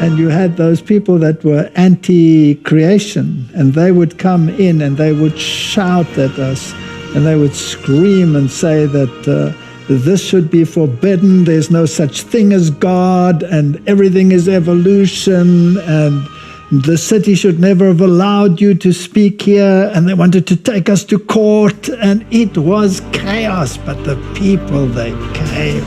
And you had those people that were anti-creation, and they would come in and they would shout at us, and they would scream and say that this should be forbidden, there's no such thing as God, and everything is evolution, and the city should never have allowed you to speak here, and they wanted to take us to court, and it was chaos, but the people, they came.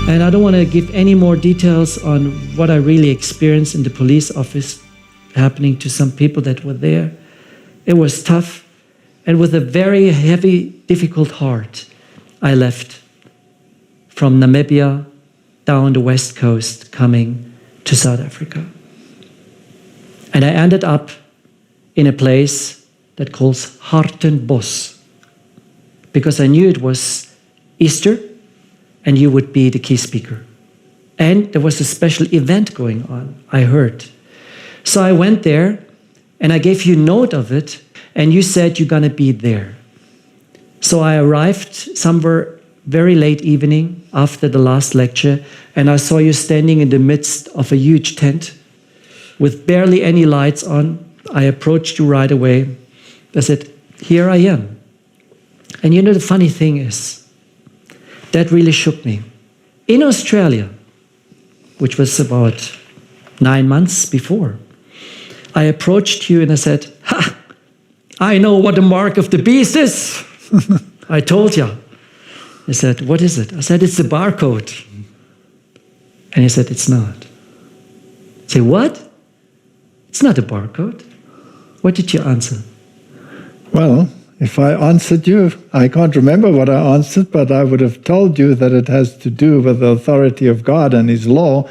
And I don't want to give any more details on what I really experienced in the police office happening to some people that were there. It was tough, and with a very heavy, difficult heart, I left from Namibia down the west coast coming to South Africa. And I ended up in a place that calls Hartenbos, because I knew it was Easter and you would be the key speaker. And there was a special event going on, I heard. So I went there and I gave you note of it, and you said you're gonna be there. So I arrived somewhere very late evening after the last lecture, and I saw you standing in the midst of a huge tent with barely any lights on. I approached you right away. I said, here I am. And you know, the funny thing is, that really shook me. In Australia, which was about 9 months before, I approached you and I said, ha, I know what the mark of the beast is. I told you. He said, what is it? I said, it's the barcode. And he said, it's not. I said, what? It's not a barcode. What did you answer? Well, if I answered you, I can't remember what I answered, but I would have told you that it has to do with the authority of God and His law,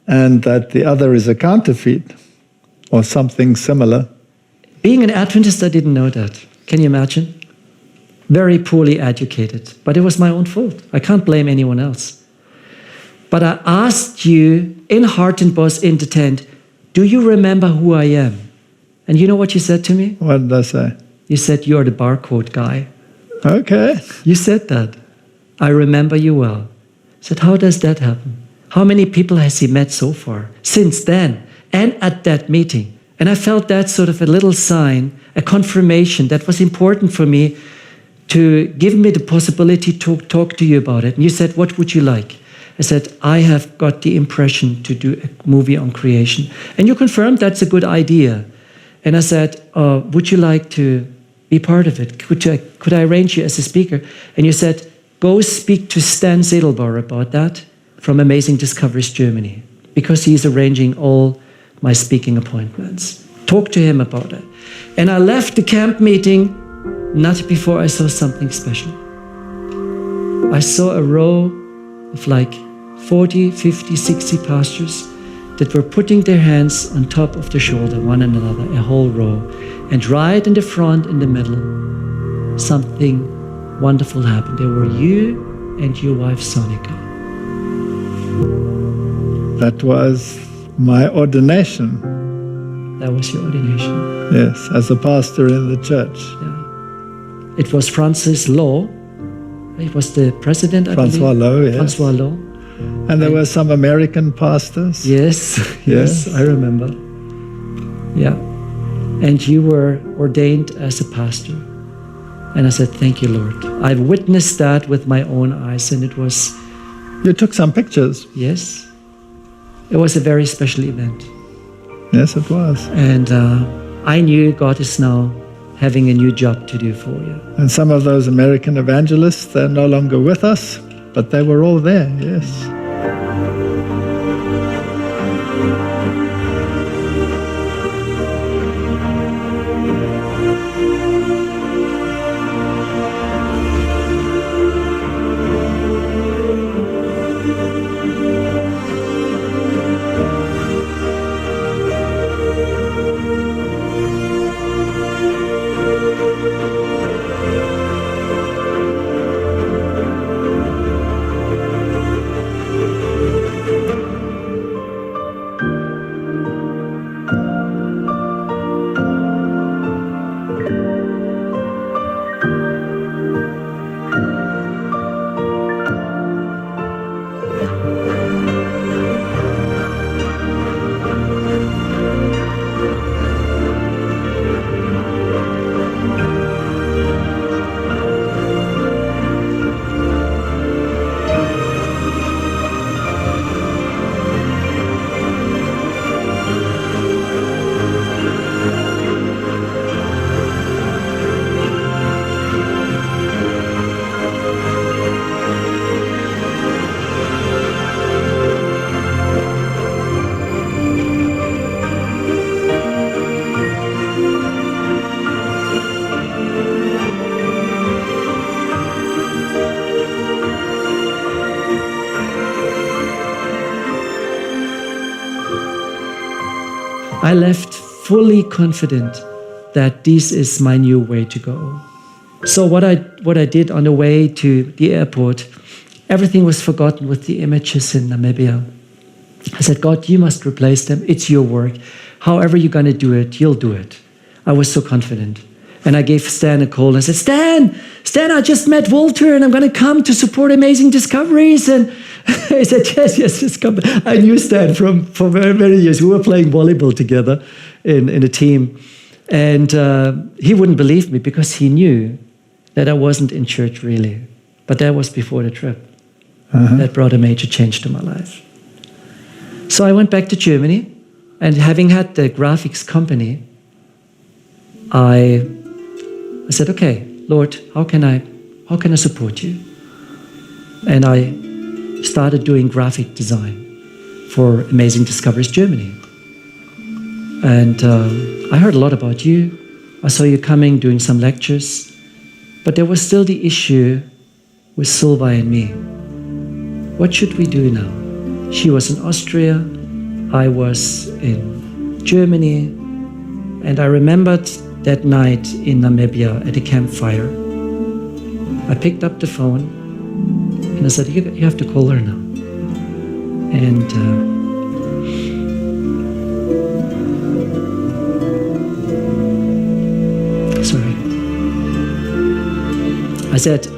and that the other is a counterfeit or something similar. Being an Adventist, I didn't know that. Can you imagine? Very poorly educated, but it was my own fault. I can't blame anyone else. But I asked you in Hartenbos in the tent, do you remember who I am? And you know what you said to me? What did I say? You said, you're the barcode guy. Okay. You said that. I remember you well. I said, how does that happen? How many people has he met so far since then and at that meeting? And I felt that sort of a little sign, a confirmation that was important for me to give me the possibility to talk to you about it. And you said, what would you like? I said, I have got the impression to do a movie on creation. And you confirmed that's a good idea. And I said, would you like to be part of it? Could I arrange you as a speaker? And you said, go speak to Stan Sedelbar about that from Amazing Discoveries Germany, because he's arranging all my speaking appointments. Talk to him about it. And I left the camp meeting not before I saw something special. I saw a row of like 40, 50, 60 pastors that were putting their hands on top of the shoulder, one another, a whole row. And right in the front, in the middle, something wonderful happened. There were you and your wife, Sonika. That was my ordination. That was your ordination. Yes, as a pastor in the church. Yeah. It was Francis Law. It was the president, I believe. Francois Law, yes. Francois Law. And there were some American pastors. Yes, yes, I remember. Yeah. and you were ordained as a pastor. And I said, thank you, Lord. I've witnessed that with my own eyes, and it was... You took some pictures. Yes. It was a very special event. Yes, it was. And I knew God is now having a new job to do for you. And some of those American evangelists, they're no longer with us, but they were all there, yes. I left fully confident that this is my new way to go. So what I did on the way to the airport, everything was forgotten with the images in Namibia. I said, God, you must replace them. It's your work. However you're going to do it, you'll do it. I was so confident. And I gave Stan a call and I said, Stan, I just met Walter and I'm going to come to support Amazing Discoveries. And he said, yes, just come. I knew Stan for very, many years. We were playing volleyball together in a team. And he wouldn't believe me because he knew that I wasn't in church really. But that was before the trip. That brought a major change to my life. So I went back to Germany, and having had the graphics company, I said, okay, Lord, how can I support you? And I started doing graphic design for Amazing Discoveries Germany. And I heard a lot about you. I saw you coming, doing some lectures. But there was still the issue with Silva and me. What should we do now? She was in Austria, I was in Germany, and I remembered that night in Namibia at a campfire. I picked up the phone and I said, you have to call her now. And sorry. I said,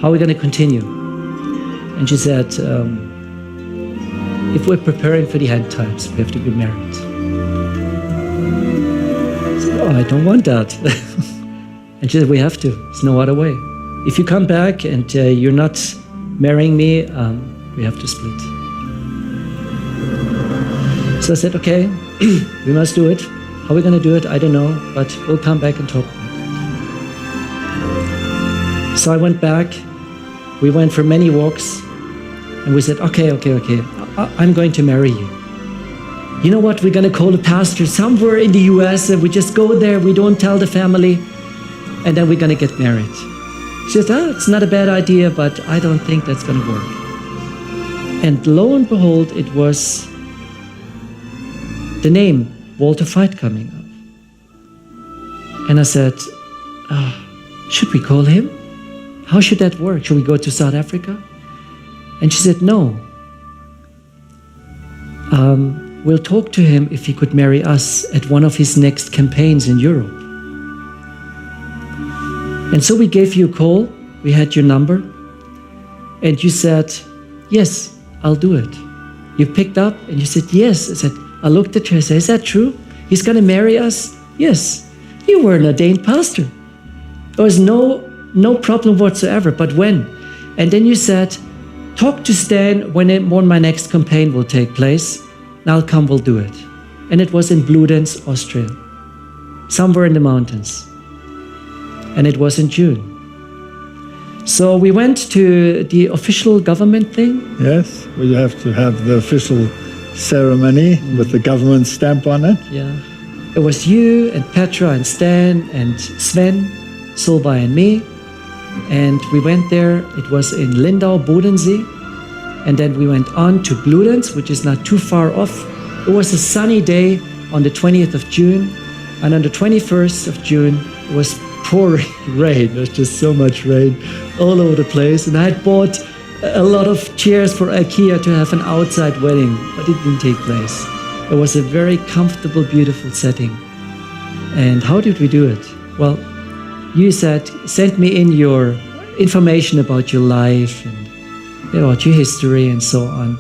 how are we going to continue? And she said, if we're preparing for the end times, we have to be married. I said, oh, I don't want that. And she said, we have to. There's no other way. If you come back and you're not marrying me, we have to split. So I said, okay, we must do it. How are we going to do it? I don't know, but we'll come back and talk about it. So I went back. We went for many walks. And we said, okay, I'm going to marry you. You know what? We're going to call a pastor somewhere in the US, and we just go there, we don't tell the family, and then we're going to get married. She said, it's not a bad idea, but I don't think that's going to work. And lo and behold, it was the name Uoltър Файт coming up. And I said, should we call him? How should that work? Should we go to South Africa? And she said, no. We'll talk to him if he could marry us at one of his next campaigns in Europe. And so we gave you a call. We had your number. And you said, yes, I'll do it. You picked up and you said, yes. I looked at her and said, is that true? He's going to marry us? Yes. You were an ordained pastor. There was no problem whatsoever. But when? And then you said, talk to Stan when my next campaign will take place. And I'll come, we'll do it. And it was in Bludenz, Austria. Somewhere in the mountains. And it was in June. So we went to the official government thing. Yes, well, you have to have the official ceremony with the government stamp on it. Yeah. It was you and Petra and Stan and Sven, Solvay and me. And we went there. It was in Lindau, Bodensee. And then we went on to Bludenz, which is not too far off. It was a sunny day on the 20th of June. And on the 21st of June, it was pouring rain. There's just so much rain all over the place. And I had bought a lot of chairs for IKEA to have an outside wedding, but it didn't take place. It was a very comfortable, beautiful setting. And how did we do it? Well, you said, send me in your information about your life and about your history and so on.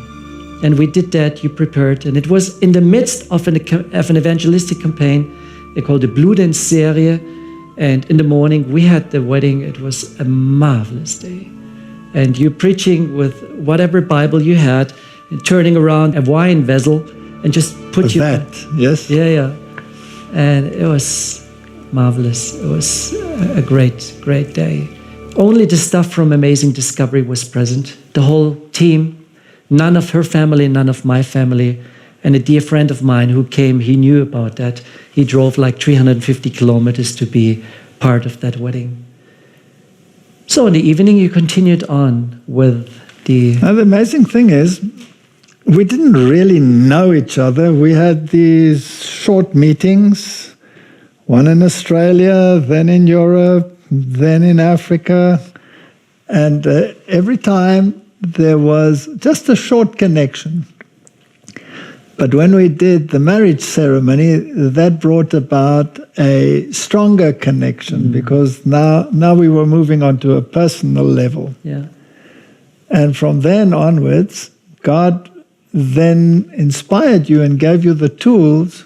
And we did that, you prepared, and it was in the midst of an evangelistic campaign. They called the Bludenz Serie. And in the morning, we had the wedding. It was a marvelous day. And you preaching with whatever Bible you had, and turning around a wine vessel and just put you... That, yes? Yeah. And it was marvelous. It was a great, great day. Only the stuff from Amazing Discovery was present. The whole team, none of her family, none of my family. And a dear friend of mine who came, he knew about that. He drove like 350 kilometers to be part of that wedding. So in the evening, you continued on with the... Now, the amazing thing is, we didn't really know each other. We had these short meetings, one in Australia, then in Europe, then in Africa. And every time there was just a short connection. But when we did the marriage ceremony, that brought about a stronger connection because now we were moving on to a personal level. Yeah. And from then onwards, God then inspired you and gave you the tools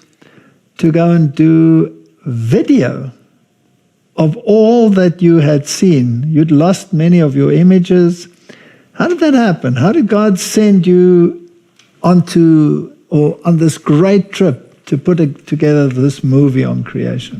to go and do video of all that you had seen. You'd lost many of your images. How did that happen? How did God send you on this great trip to put together this movie on creation?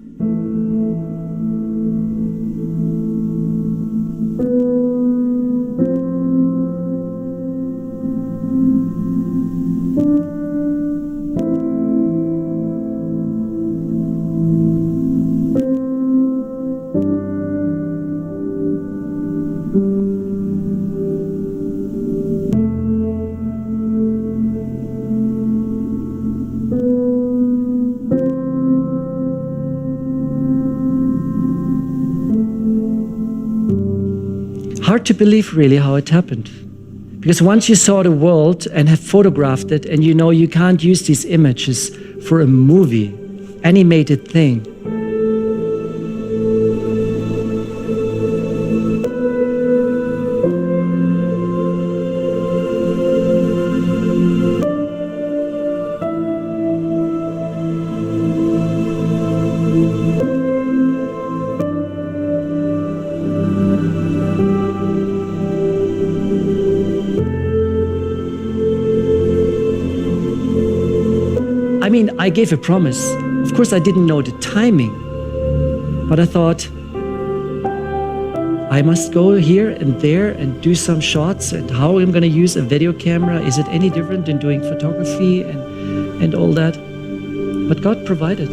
Hard to believe really how it happened. Because once you saw the world and have photographed it, and you know you can't use these images for a movie, animated thing. I mean, I gave a promise. Of course, I didn't know the timing, but I thought I must go here and there and do some shots, and how I'm going to use a video camera. Is it any different than doing photography and all that? But God provided.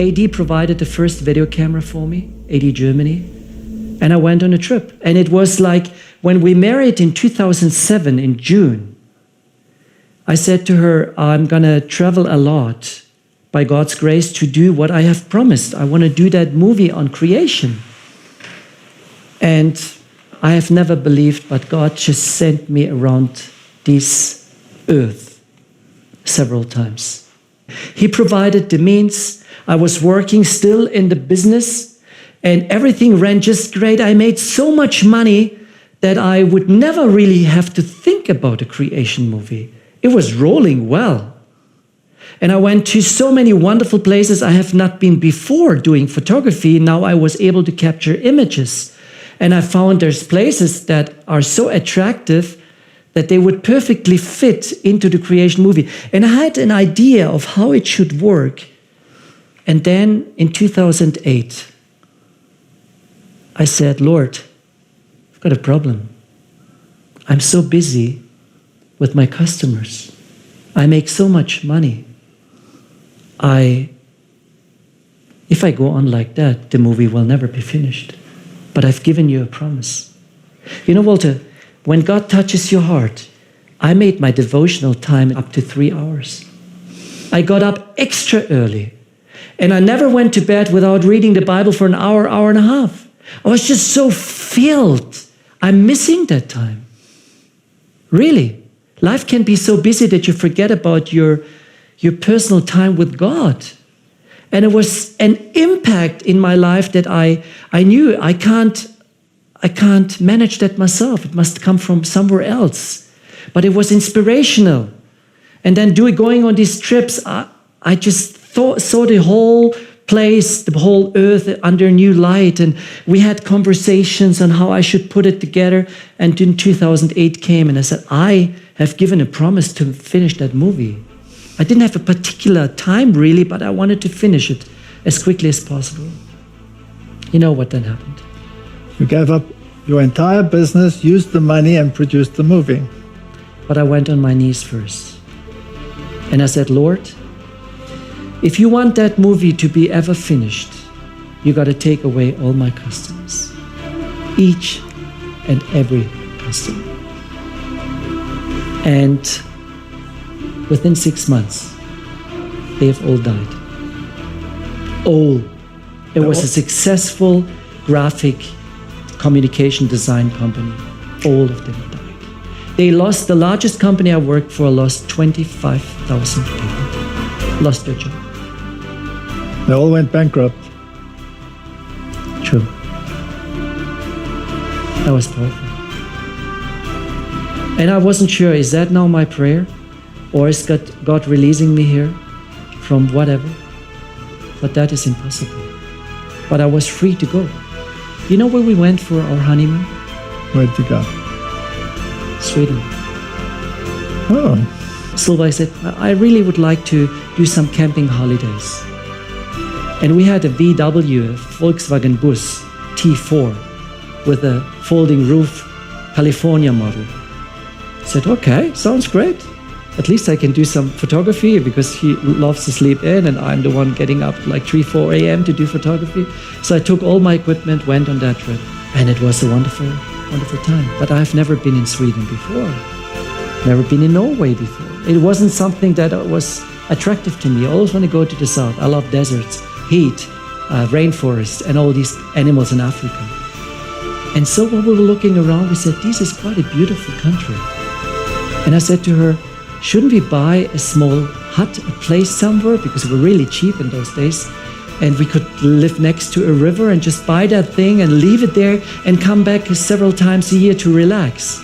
AD provided the first video camera for me, AD Germany, and I went on a trip. And it was like when we married in 2007 in June, I said to her, I'm going to travel a lot by God's grace to do what I have promised. I want to do that movie on creation. And I have never believed, but God just sent me around this earth several times. He provided the means. I was working still in the business and everything ran just great. I made so much money that I would never really have to think about a creation movie. It was rolling well. And I went to so many wonderful places I have not been before doing photography. Now I was able to capture images. And I found there's places that are so attractive that they would perfectly fit into the creation movie. And I had an idea of how it should work. And then in 2008, I said, Lord, I've got a problem. I'm so busy with my customers. I make so much money. If I go on like that, the movie will never be finished. But I've given you a promise. You know, Walter, when God touches your heart, I made my devotional time up to 3 hours. I got up extra early. And I never went to bed without reading the Bible for an hour, hour and a half. I was just so filled. I'm missing that time. Really. Life can be so busy that you forget about your personal time with God. And it was an impact in my life that I knew I can't manage that myself. It must come from somewhere else. But it was inspirational. And then going on these trips, I just saw the whole place, the whole earth under new light. And we had conversations on how I should put it together. And then 2008 came and I said, I have given a promise to finish that movie. I didn't have a particular time really, but I wanted to finish it as quickly as possible. You know what then happened? You gave up your entire business, used the money and produced the movie. But I went on my knees first. And I said, Lord, if you want that movie to be ever finished, you got to take away all my customers. Each and every customer. And within 6 months, they have all died. All. It was a successful graphic communication design company. All of them died. They lost, the largest company I worked for lost 25,000 people. Lost their job. They all went bankrupt. True. That was powerful. And I wasn't sure, is that now my prayer? Or is God releasing me here from whatever? But that is impossible. But I was free to go. You know where we went for our honeymoon? Where'd you go? Sweden. Oh. Silva said, I really would like to do some camping holidays. And we had a VW, a Volkswagen Bus T4 with a folding roof California model. I said, okay, sounds great. At least I can do some photography because he loves to sleep in and I'm the one getting up like 3, 4 a.m. to do photography. So I took all my equipment, went on that trip. And it was a wonderful, wonderful time. But I've never been in Sweden before. Never been in Norway before. It wasn't something that was attractive to me. I always want to go to the south. I love deserts, heat, rainforests, and all these animals in Africa. And so when we were looking around, we said, this is quite a beautiful country. And I said to her, shouldn't we buy a small hut, a place somewhere? Because we were really cheap in those days. And we could live next to a river and just buy that thing and leave it there and come back several times a year to relax.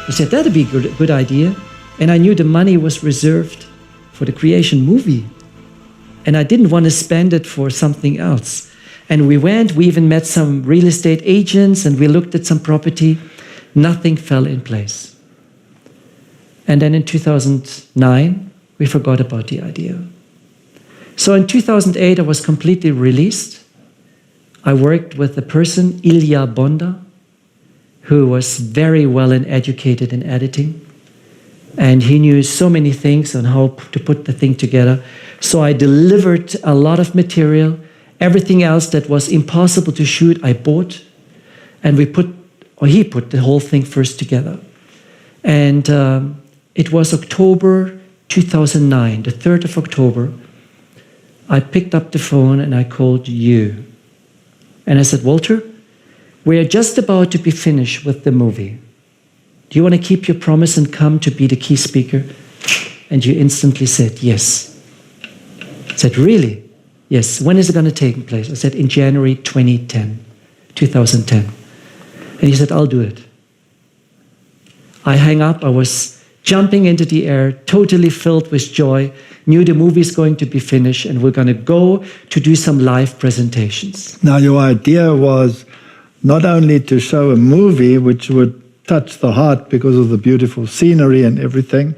I said, that'd be a good idea. And I knew the money was reserved for the creation movie. And I didn't want to spend it for something else. And we went, we even met some real estate agents and we looked at some property. Nothing fell in place. And then in 2009, we forgot about the idea. So in 2008, I was completely released. I worked with a person, Ilya Bonda, who was very well educated in editing. And he knew so many things on how to put the thing together. So I delivered a lot of material. Everything else that was impossible to shoot, I bought. And he put the whole thing first together. And it was October 2009, the 3rd of October. I picked up the phone and I called you. And I said, Walter, we are just about to be finished with the movie. Do you want to keep your promise and come to be the key speaker? And you instantly said, yes. I said, really? Yes. When is it going to take place? I said, in January 2010. And he said, I'll do it. I hung up. I was jumping into the air, totally filled with joy, knew the movie's going to be finished, and we're going to go to do some live presentations. Now, your idea was not only to show a movie which would touch the heart because of the beautiful scenery and everything,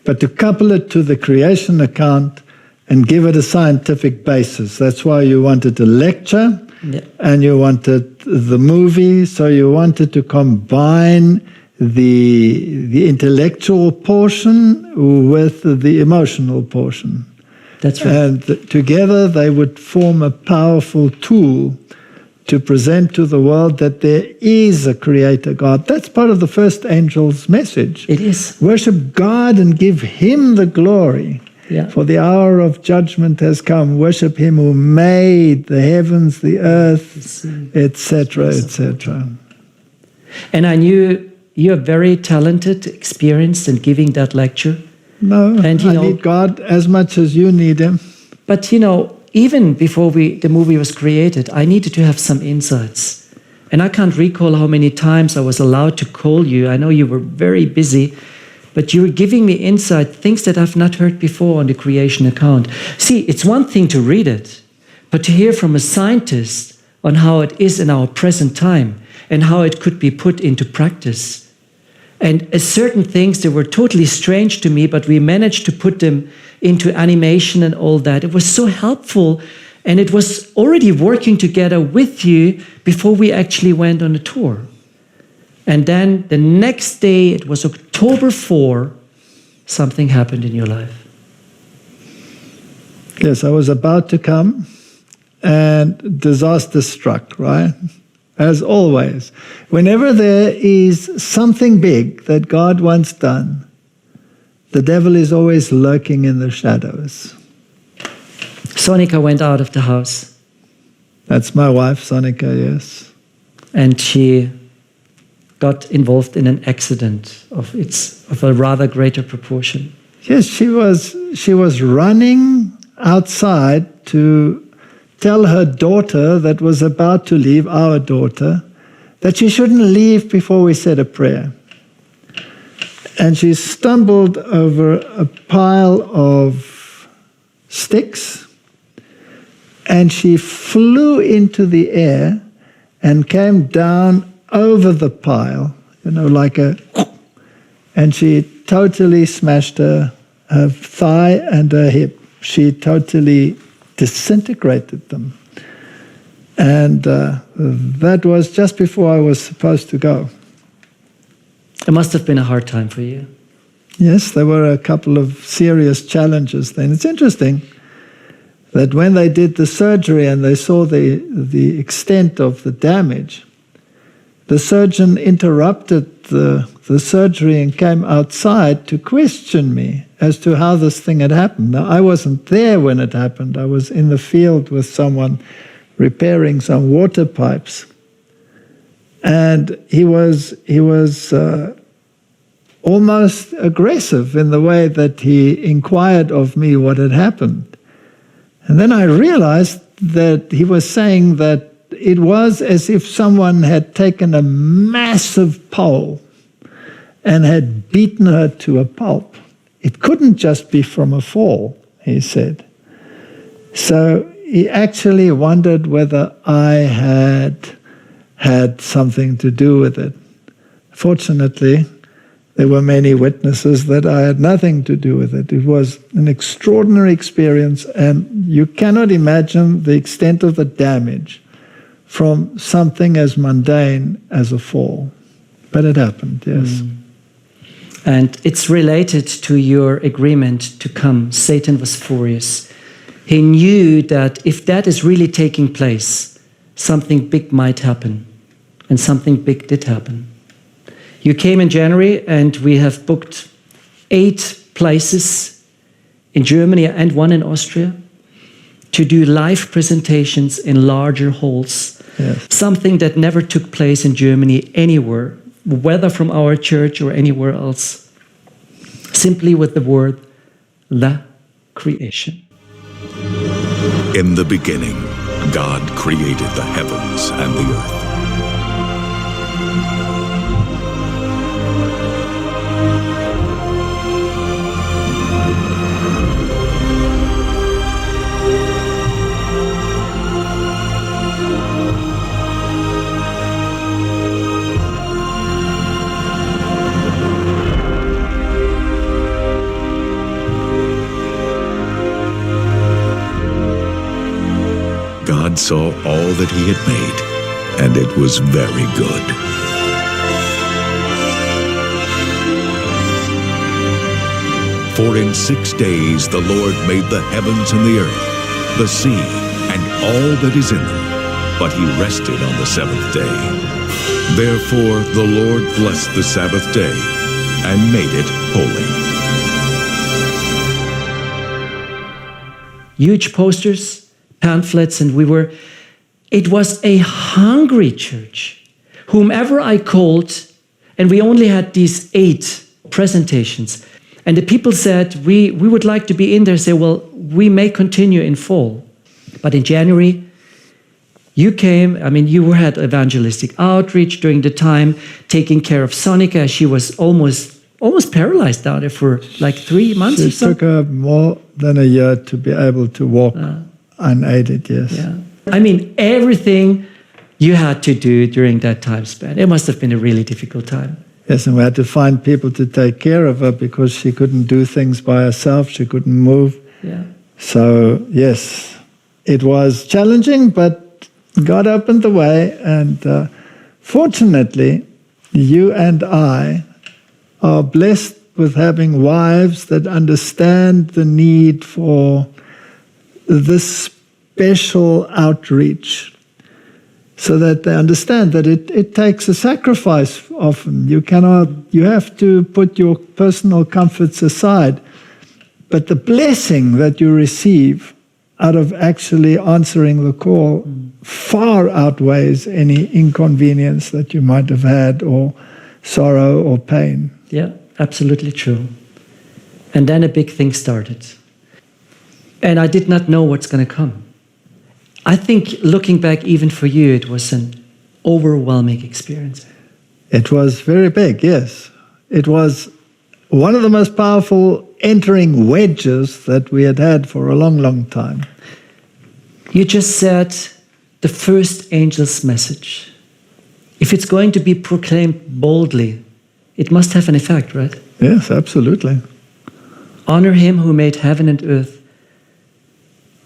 but to couple it to the creation account and give it a scientific basis. That's why you wanted a lecture, and you wanted the movie, so you wanted to combine the intellectual portion with the emotional portion. That's right. And together they would form a powerful tool to present to the world that there is a creator God. That's part of the first angel's message. It is. Worship God and give him the glory. Yeah. For the hour of judgment has come. Worship him who made the heavens, the earth, etc., etc. And I knew you're very talented, experienced in giving that lecture. No, and, I need God as much as you need him. But, even before the movie was created, I needed to have some insights. And I can't recall how many times I was allowed to call you. I know you were very busy, but you were giving me insight, things that I've not heard before on the creation account. See, it's one thing to read it, but to hear from a scientist on how it is in our present time and how it could be put into practice. And certain things that were totally strange to me, but we managed to put them into animation and all that. It was so helpful, and it was already working together with you before we actually went on a tour. And then the next day, it was October 4, something happened in your life. Yes, I was about to come, and disaster struck, right? As always. Whenever there is something big that God wants done, the devil is always lurking in the shadows. Sonika went out of the house. That's my wife, Sonika, yes. And she got involved in an accident of a rather greater proportion. Yes, she was running outside to tell her daughter that was about to leave, our daughter, that she shouldn't leave before we said a prayer. And she stumbled over a pile of sticks, and she flew into the air and came down over the pile, and she totally smashed her thigh and her hip. She totally disintegrated them. And that was just before I was supposed to go. It must have been a hard time for you. Yes, there were a couple of serious challenges then. It's interesting that when they did the surgery and they saw the extent of the damage, the surgeon interrupted the surgery and came outside to question me as to how this thing had happened. Now, I wasn't there when it happened. I was in the field with someone repairing some water pipes. And he was almost aggressive in the way that he inquired of me what had happened. And then I realized that he was saying that it was as if someone had taken a massive pole and had beaten her to a pulp. It couldn't just be from a fall, he said. So he actually wondered whether I had something to do with it. Fortunately, there were many witnesses that I had nothing to do with it. It was an extraordinary experience, and you cannot imagine the extent of the damage from something as mundane as a fall. But it happened, yes. And it's related to your agreement to come. Satan was furious. He knew that if that is really taking place, something big might happen. And something big did happen. You came in January, and we have booked 8 places in Germany and 1 in Austria to do live presentations in larger halls. Yes. Something that never took place in Germany anywhere, whether from our church or anywhere else. Simply with the word, the creation. In the beginning, God created the heavens and the earth. God saw all that he had made, and it was very good. For in 6 days the Lord made the heavens and the earth, the sea, and all that is in them, but he rested on the 7th day. Therefore the Lord blessed the Sabbath day and made it holy. Huge posters, pamphlets, and it was a hungry church. Whomever I called, and we only had these 8 presentations, and the people said, we would like to be in there. Say, well, we may continue in fall. But in January, you came, you had evangelistic outreach during the time, taking care of Sonica. She was almost paralyzed down there for like 3 months or so. It took her more than a year to be able to walk unaided, yes. Yeah. Everything you had to do during that time span. It must have been a really difficult time. Yes, and we had to find people to take care of her because she couldn't do things by herself. She couldn't move. Yeah. So, yes, it was challenging, but God opened the way. And fortunately, you and I are blessed with having wives that understand the need for this special outreach, so that they understand that it takes a sacrifice often. You have to put your personal comforts aside. But the blessing that you receive out of actually answering the call far outweighs any inconvenience that you might have had, or sorrow or pain. Yeah, absolutely true. And then a big thing started. And I did not know what's going to come. I think looking back, even for you, it was an overwhelming experience. It was very big, yes. It was one of the most powerful entering wedges that we had had for a long, long time. You just said the first angel's message. If it's going to be proclaimed boldly, it must have an effect, right? Yes, absolutely. Honor him who made heaven and earth.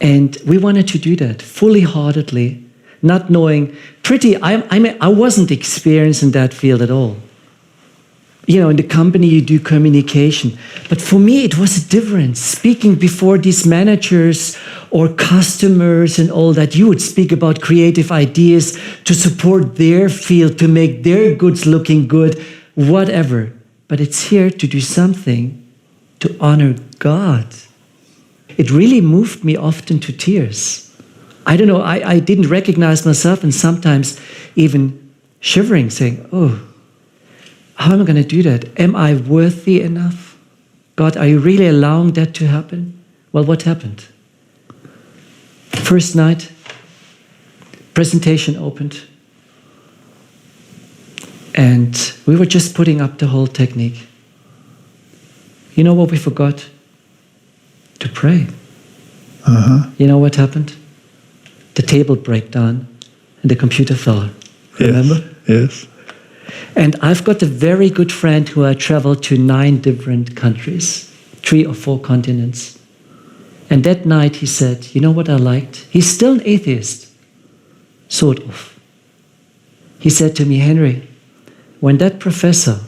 And we wanted to do that fully-heartedly, not knowing I wasn't experienced in that field at all. In the company you do communication. But for me, it was a difference. Speaking before these managers or customers and all that, you would speak about creative ideas to support their field, to make their goods looking good, whatever. But it's here to do something to honor God. It really moved me often to tears. I don't know, I didn't recognize myself, and sometimes even shivering, saying, oh, how am I going to do that? Am I worthy enough? God, are you really allowing that to happen? Well, what happened? First night, presentation opened, and we were just putting up the whole technique. You know what we forgot? To pray. You know what happened? The table broke down and the computer fell. Remember? Yes. And I've got a very good friend who I traveled to 9 different countries, 3 or 4 continents. And that night he said, you know what I liked? He's still an atheist, sort of. He said to me, Henry, when that professor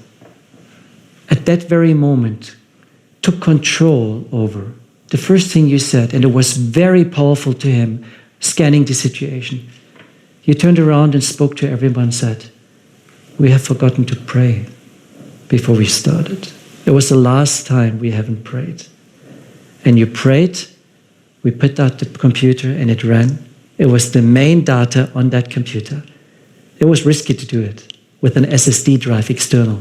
at that very moment, took control over. The first thing you said, and it was very powerful to him, scanning the situation. You turned around and spoke to everyone and said, "We have forgotten to pray before we started. It was the last time we haven't prayed." And you prayed, we put out the computer and it ran. It was the main data on that computer. It was risky to do it with an SSD drive external.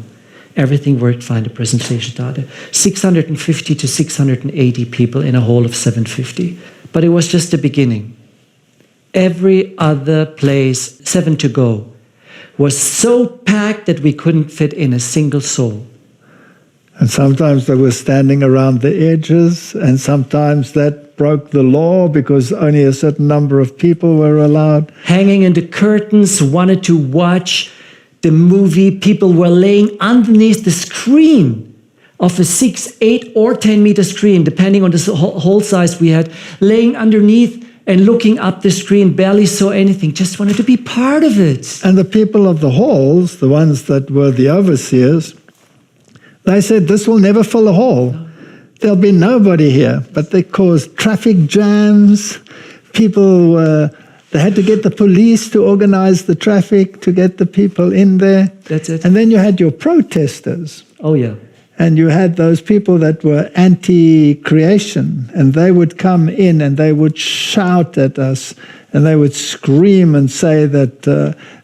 Everything worked fine, the presentation data. 650 to 680 people in a hall of 750. But it was just the beginning. Every other place, 7 to go, was so packed that we couldn't fit in a single soul. And sometimes they were standing around the edges, and sometimes that broke the law because only a certain number of people were allowed. Hanging in the curtains, wanted to watch the movie. People were laying underneath the screen of a 6, 8, or 10-meter screen, depending on the hole size we had, laying underneath and looking up the screen, barely saw anything, just wanted to be part of it. And the people of the halls, the ones that were the overseers, they said, "This will never fill a hall. There'll be nobody here." But they caused traffic jams. People, they had to get the police to organize the traffic to get the people in there. That's it. And then you had your protesters. Oh, yeah. And you had those people that were anti-creation, and they would come in and they would shout at us, and they would scream and say that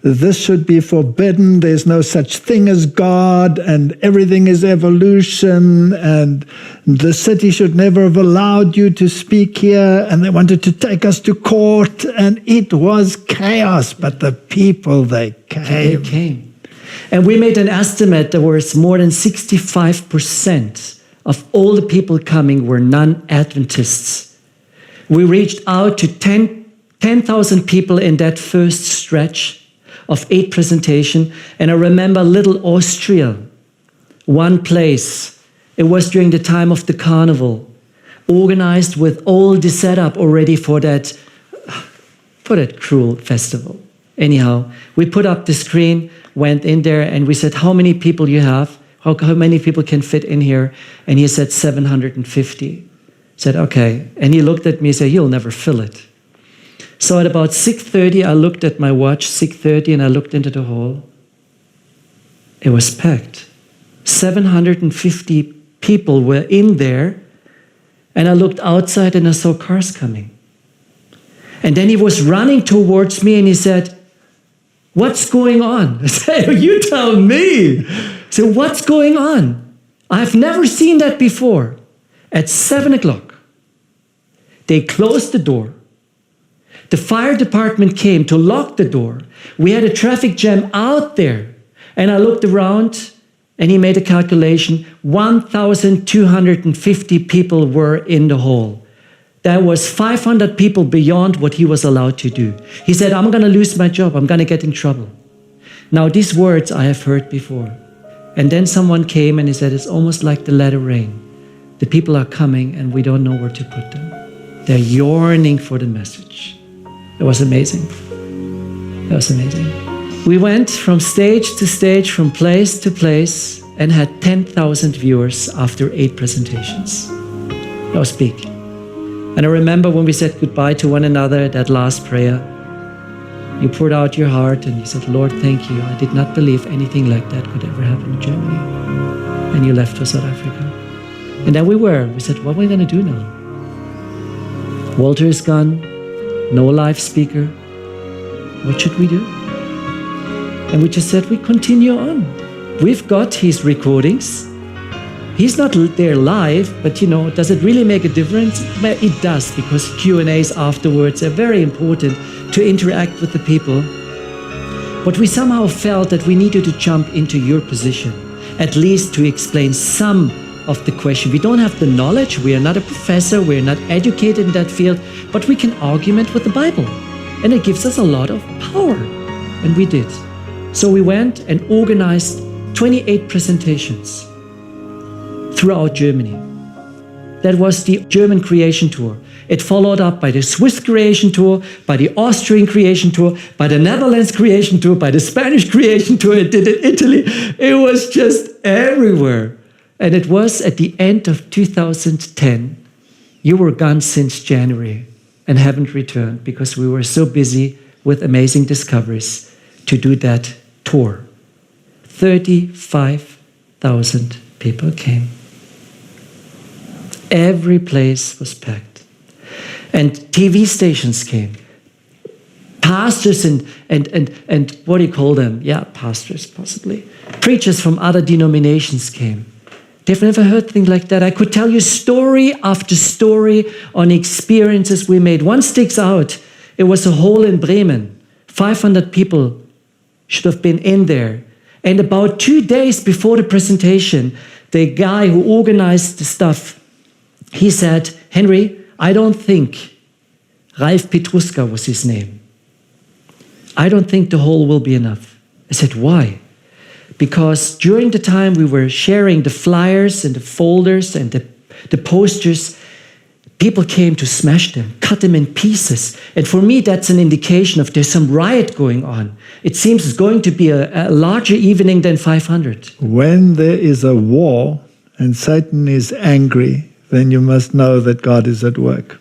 this should be forbidden, there's no such thing as God, and everything is evolution, and the city should never have allowed you to speak here, and they wanted to take us to court, and it was chaos, but the people, they came. They came. And we made an estimate that was more than 65% of all the people coming were non-Adventists. We reached out to 10,000 people in that first stretch of 8 presentations. And I remember little Austria, one place. It was during the time of the carnival, organized with all the setup already for that cruel festival. Anyhow, we put up the screen, went in there, and we said, "How many people you have? How many people can fit in here?" And he said 750. Said, "Okay." And he looked at me and said, "You'll never fill it." So at about 6:30, I looked at my watch, 6:30, and I looked into the hall. It was packed. 750 people were in there, and I looked outside and I saw cars coming. And then he was running towards me and he said, "What's going on?" I said, "You tell me." I said, "What's going on?" I've never seen that before. At 7 o'clock, they closed the door. The fire department came to lock the door. We had a traffic jam out there. And I looked around and he made a calculation. 1,250 people were in the hall. That was 500 people beyond what he was allowed to do. He said, "I'm going to lose my job. I'm going to get in trouble." Now, these words I have heard before. And then someone came and he said, "It's almost like the latter rain. The people are coming and we don't know where to put them. They're yearning for the message." It was amazing. It was amazing. We went from stage to stage, from place to place, and had 10,000 viewers after 8 presentations. That was big. And I remember when we said goodbye to one another, that last prayer, you poured out your heart and you said, "Lord, thank you. I did not believe anything like that could ever happen in Germany." And you left for South Africa. And then we said, what are we going to do now? Walter is gone, no live speaker. What should we do? And we just said, we continue on. We've got his recordings. He's not there live, but does it really make a difference? Well, it does, because Q&As afterwards are very important to interact with the people. But we somehow felt that we needed to jump into your position, at least to explain some of the question. We don't have the knowledge, we are not a professor, we are not educated in that field, but we can argument with the Bible. And it gives us a lot of power. And we did. So we went and organized 28 presentations throughout Germany. That was the German creation tour. It followed up by the Swiss creation tour, by the Austrian creation tour, by the Netherlands creation tour, by the Spanish creation tour. It did in Italy. It was just everywhere. And it was at the end of 2010. You were gone since January and haven't returned because we were so busy with amazing discoveries to do that tour. 35,000 people came. Every place was packed. And TV stations came. Pastors and what do you call them? Yeah, pastors possibly. Preachers from other denominations came. They've never heard things like that. I could tell you story after story on experiences we made. One sticks out. It was a hall in Bremen. 500 people should have been in there. And about 2 days before the presentation, the guy who organized the stuff, he said, Henry, I don't think, Ralf Petruska was his name, I don't think the hall will be enough. I said, why? Because during the time we were sharing the flyers and the folders and the posters, people came to smash them, cut them in pieces. And for me, that's an indication of there's some riot going on. It seems it's going to be a larger evening than 500. When there is a war and Satan is angry, then you must know that God is at work.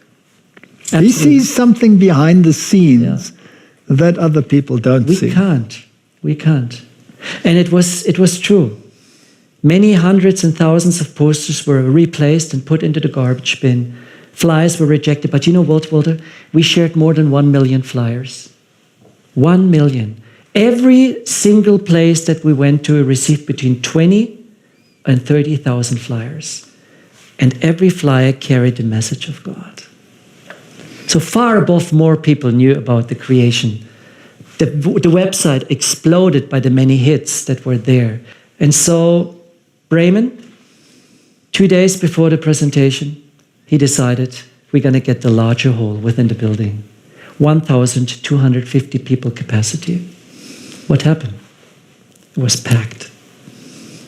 Absolutely. He sees something behind the scenes that other people don't see. We can't. And it was true. Many hundreds and thousands of posters were replaced and put into the garbage bin. Flyers were rejected. But you know what, Walter? We shared more than 1 million flyers. 1 million. Every single place that we went to received between 20 and 30,000 flyers. And every flyer carried the message of God. So far above more people knew about the creation. The website exploded by the many hits that were there. And so Bremen, 2 days before the presentation, he decided we're going to get the larger hall within the building. 1,250 people capacity. What happened? It was packed.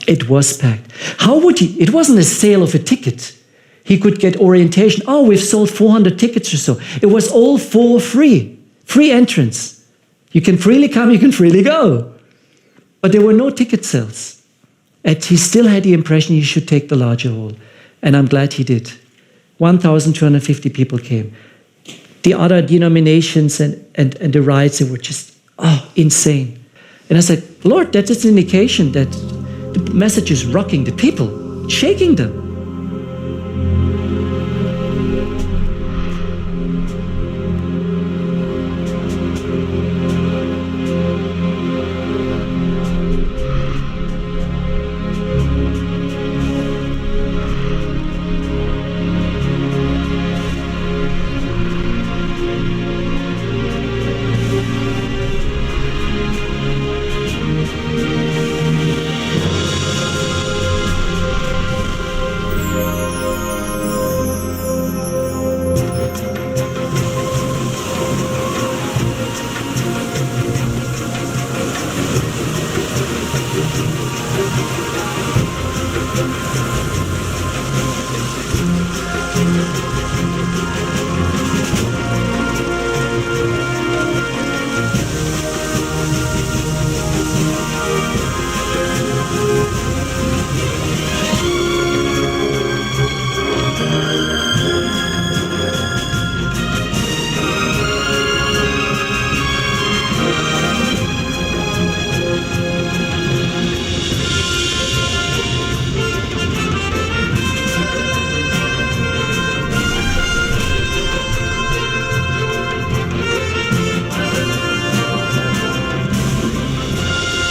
It was packed. How would he? It wasn't a sale of a ticket. He could get orientation. Oh, we've sold 400 tickets or so. It was all for free. Free entrance. You can freely come, you can freely go. But there were no ticket sales. And he still had the impression he should take the larger hall. And I'm glad he did. 1,250 people came. The other denominations and the riots, they were just, insane. And I said, Lord, that is an indication that the message is rocking the people, shaking them.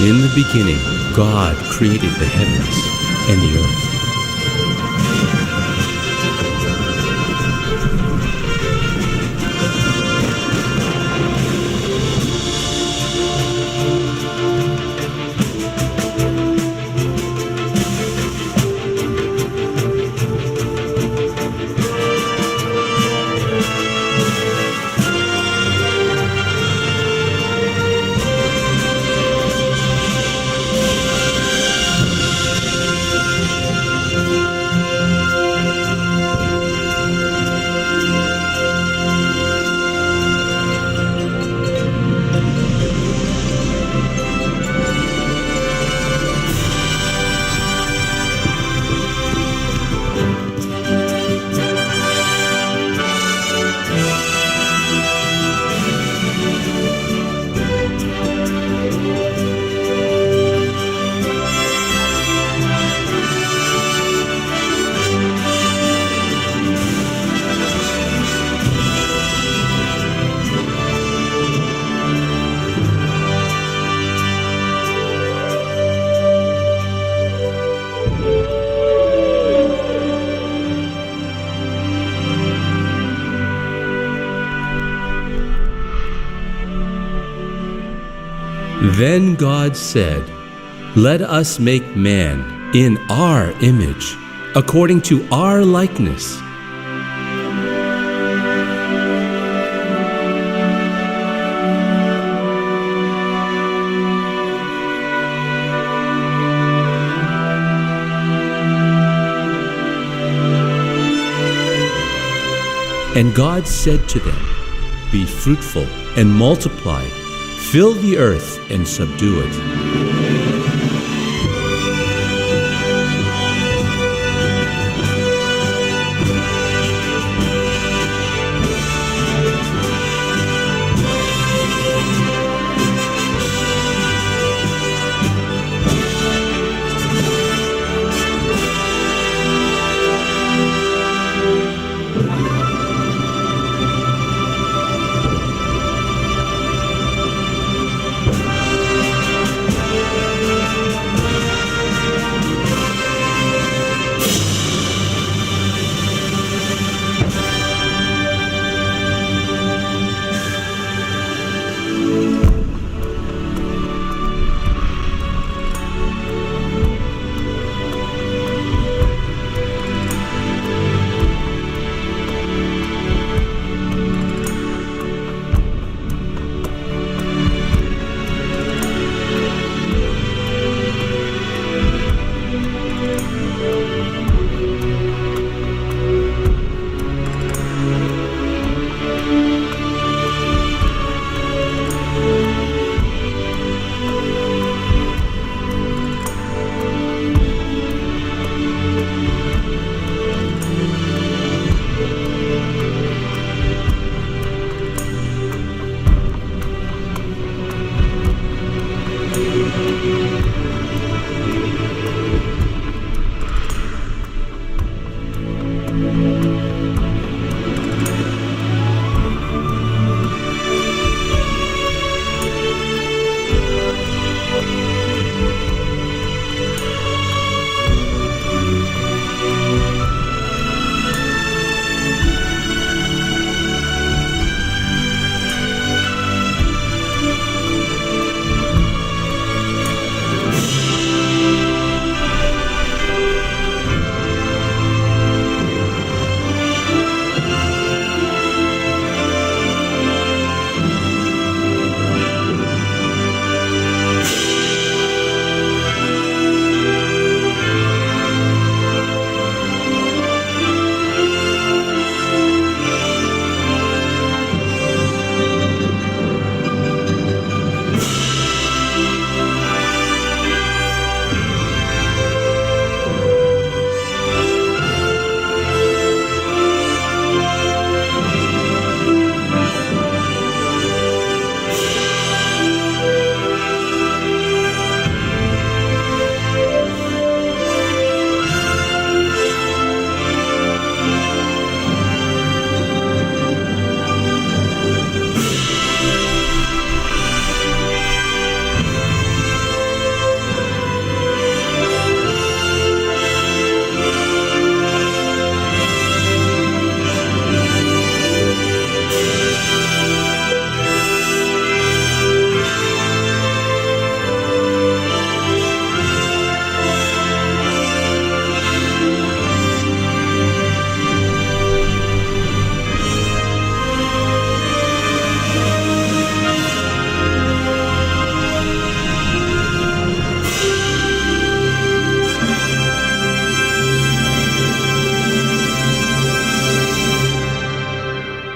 In the beginning, God created the heavens and the earth. Then God said, "Let us make man in our image, according to our likeness." And God said to them, "Be fruitful and multiply, fill the earth and subdue it."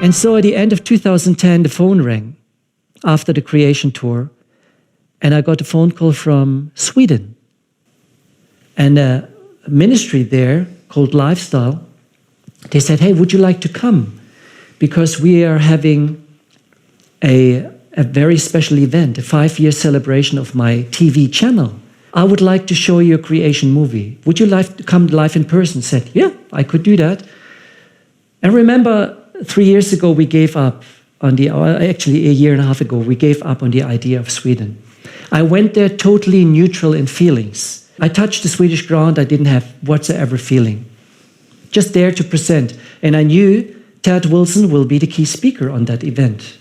And so at the end of 2010, the phone rang after the creation tour, and I got a phone call from Sweden. And a ministry there called Lifestyle, they said, "Hey, would you like to come? Because we are having a very special event, a 5-year celebration of my TV channel. I would like to show you a creation movie. Would you like to come live in person?" I said, "Yeah, I could do that." And remember, 3 years ago, we gave up on actually a year and a half ago, we gave up on the idea of Sweden. I went there totally neutral in feelings. I touched the Swedish ground, I didn't have whatsoever feeling. Just there to present. And I knew Ted Wilson will be the key speaker on that event.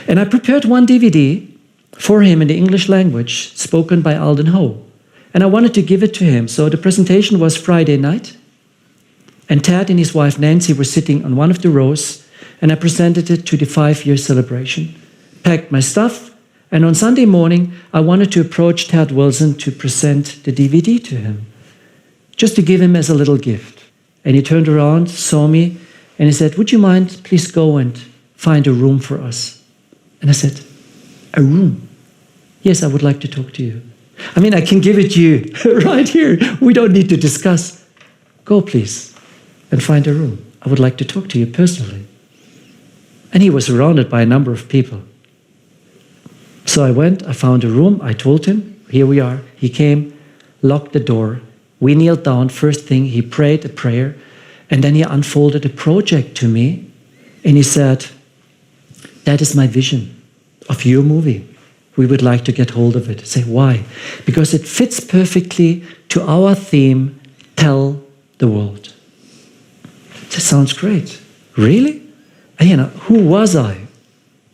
And I prepared one DVD for him in the English language, spoken by Alden Ho. And I wanted to give it to him. So the presentation was Friday night. And Ted and his wife Nancy were sitting on one of the rows. And I presented it to the 5-year celebration. Packed my stuff. And on Sunday morning, I wanted to approach Ted Wilson to present the DVD to him. Just to give him as a little gift. And he turned around, saw me, and he said, "Would you mind, please go and find a room for us?" And I said, "A room? Yes, I would like to talk to you. I mean, I can give it to you right here. We don't need to discuss. Go, please, and find a room. I would like to talk to you personally." And he was surrounded by a number of people. So I went, I found a room, I told him, here we are. He came, locked the door. We kneeled down. First thing, he prayed a prayer, and then he unfolded a project to me, and he said, "That is my vision of your movie. We would like to get hold of it." I say, "Why?" "Because it fits perfectly to our theme, Tell the World." That sounds great. Really? And, who was I?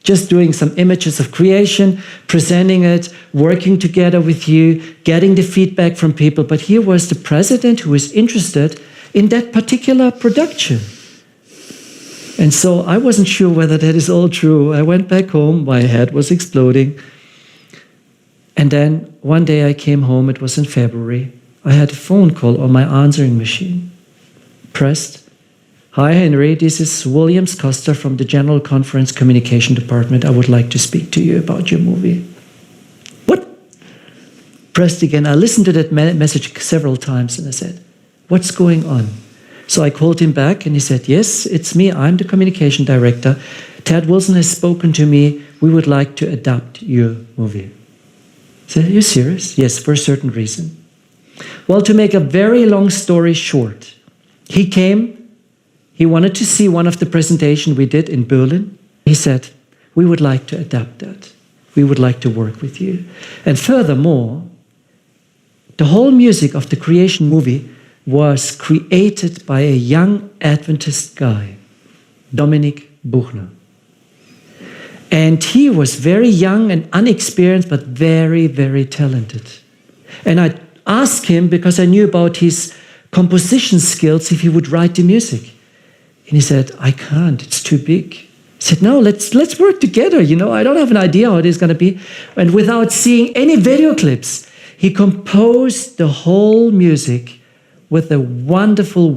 Just doing some images of creation, presenting it, working together with you, getting the feedback from people. But here was the president who was interested in that particular production. And so I wasn't sure whether that is all true. I went back home, my head was exploding. And then one day I came home, it was in February. I had a phone call on my answering machine. Pressed. "Hi Henry, this is Williams Costa from the General Conference Communication Department. I would like to speak to you about your movie." "What?" Pressed again. I listened to that message several times and I said, "What's going on?" So I called him back and he said, "Yes, it's me. I'm the communication director. Ted Wilson has spoken to me. We would like to adapt your movie." I said, "Are you serious?" "Yes, for a certain reason." Well, to make a very long story short, he came. He wanted to see one of the presentations we did in Berlin. He said, "We would like to adapt that. We would like to work with you." And furthermore, the whole music of the creation movie was created by a young Adventist guy, Dominic Buchner. And he was very young and unexperienced, but very, very talented. And I asked him, because I knew about his composition skills, if he would write the music. And he said, "I can't, it's too big." I said, "No, let's work together. I don't have an idea how it is going to be." And without seeing any video clips, he composed the whole music in a wonderful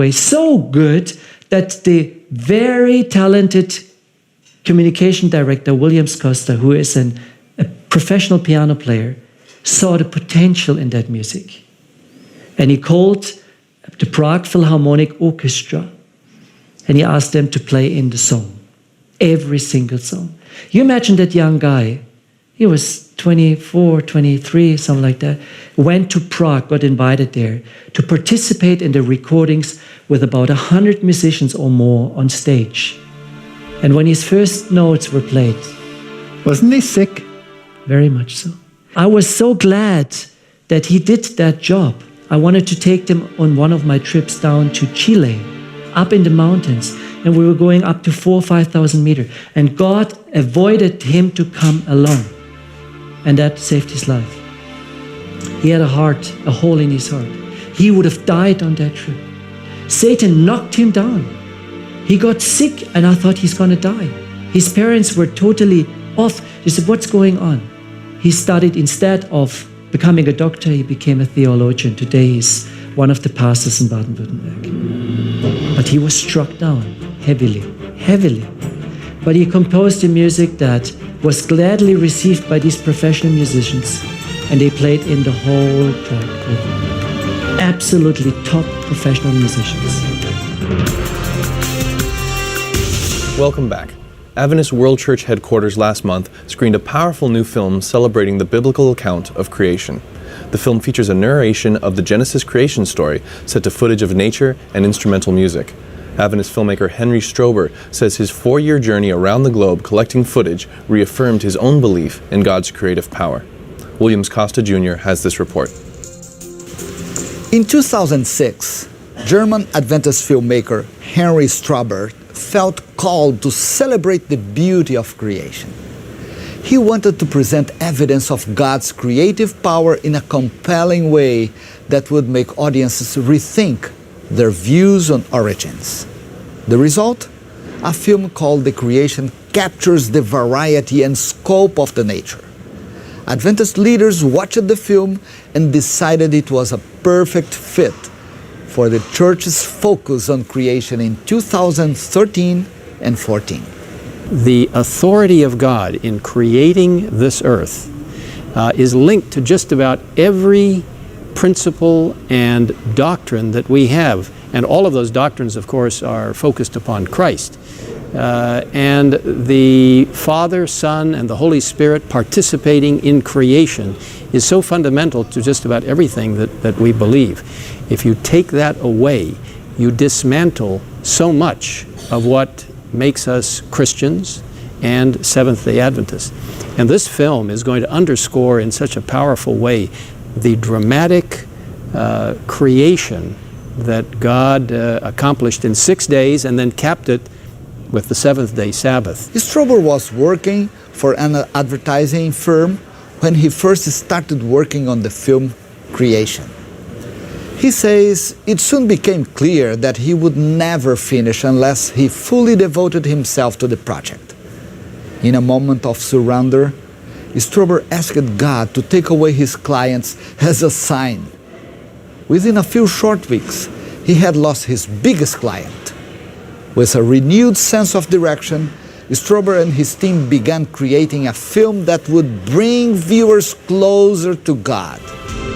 way, so good that the very talented communication director, Williams Costa, who is a professional piano player, saw the potential in that music. And he called the Prague Philharmonic Orchestra, and he asked them to play in the song, every single song. You imagine that young guy, he was 24, 23, something like that, went to Prague, got invited there to participate in the recordings with about 100 musicians or more on stage. And when his first notes were played... Wasn't he sick? Very much so. I was so glad that he did that job. I wanted to take them on one of my trips down to Chile, up in the mountains, and we were going up to 4,000 or 5,000 meters. And God avoided him to come along, and that saved his life. He had a hole in his heart. He would have died on that trip. Satan knocked him down. He got sick, and I thought he's going to die. His parents were totally off. They said, "What's going on?" He studied, instead of becoming a doctor, he became a theologian. Today he's one of the pastors in Baden-Württemberg. But he was struck down heavily. But he composed the music that was gladly received by these professional musicians, and they played in the whole track with absolutely top professional musicians. Welcome back. Adventist World Church headquarters last month screened a powerful new film celebrating the biblical account of creation. The film features a narration of the Genesis creation story set to footage of nature and instrumental music. Adventist filmmaker Henry Szczober says his 4-year journey around the globe collecting footage reaffirmed his own belief in God's creative power. Williams Costa Jr. has this report. In 2006, German Adventist filmmaker Heinrich Szczober felt called to celebrate the beauty of creation. He wanted to present evidence of God's creative power in a compelling way that would make audiences rethink their views on origins. The result? A film called The Creation captures the variety and scope of the nature. Adventist leaders watched the film and decided it was a perfect fit for the church's focus on creation in 2013 and 14. The authority of God in creating this earth is linked to just about every principle and doctrine that we have. And all of those doctrines, of course, are focused upon Christ. And the Father, Son, and the Holy Spirit participating in creation is so fundamental to just about everything that we believe. If you take that away, you dismantle so much of what makes us Christians and Seventh-day Adventists. And this film is going to underscore in such a powerful way the dramatic creation that God accomplished in 6 days and then capped it with the seventh-day Sabbath. Szczobel was working for an advertising firm when he first started working on the film Creation. He says it soon became clear that he would never finish unless he fully devoted himself to the project. In a moment of surrender, Szczobel asked God to take away his clients as a sign. Within a few short weeks, he had lost his biggest client. With a renewed sense of direction, Szczobel and his team began creating a film that would bring viewers closer to God.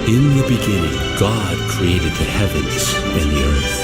In the beginning, God created the heavens and the earth.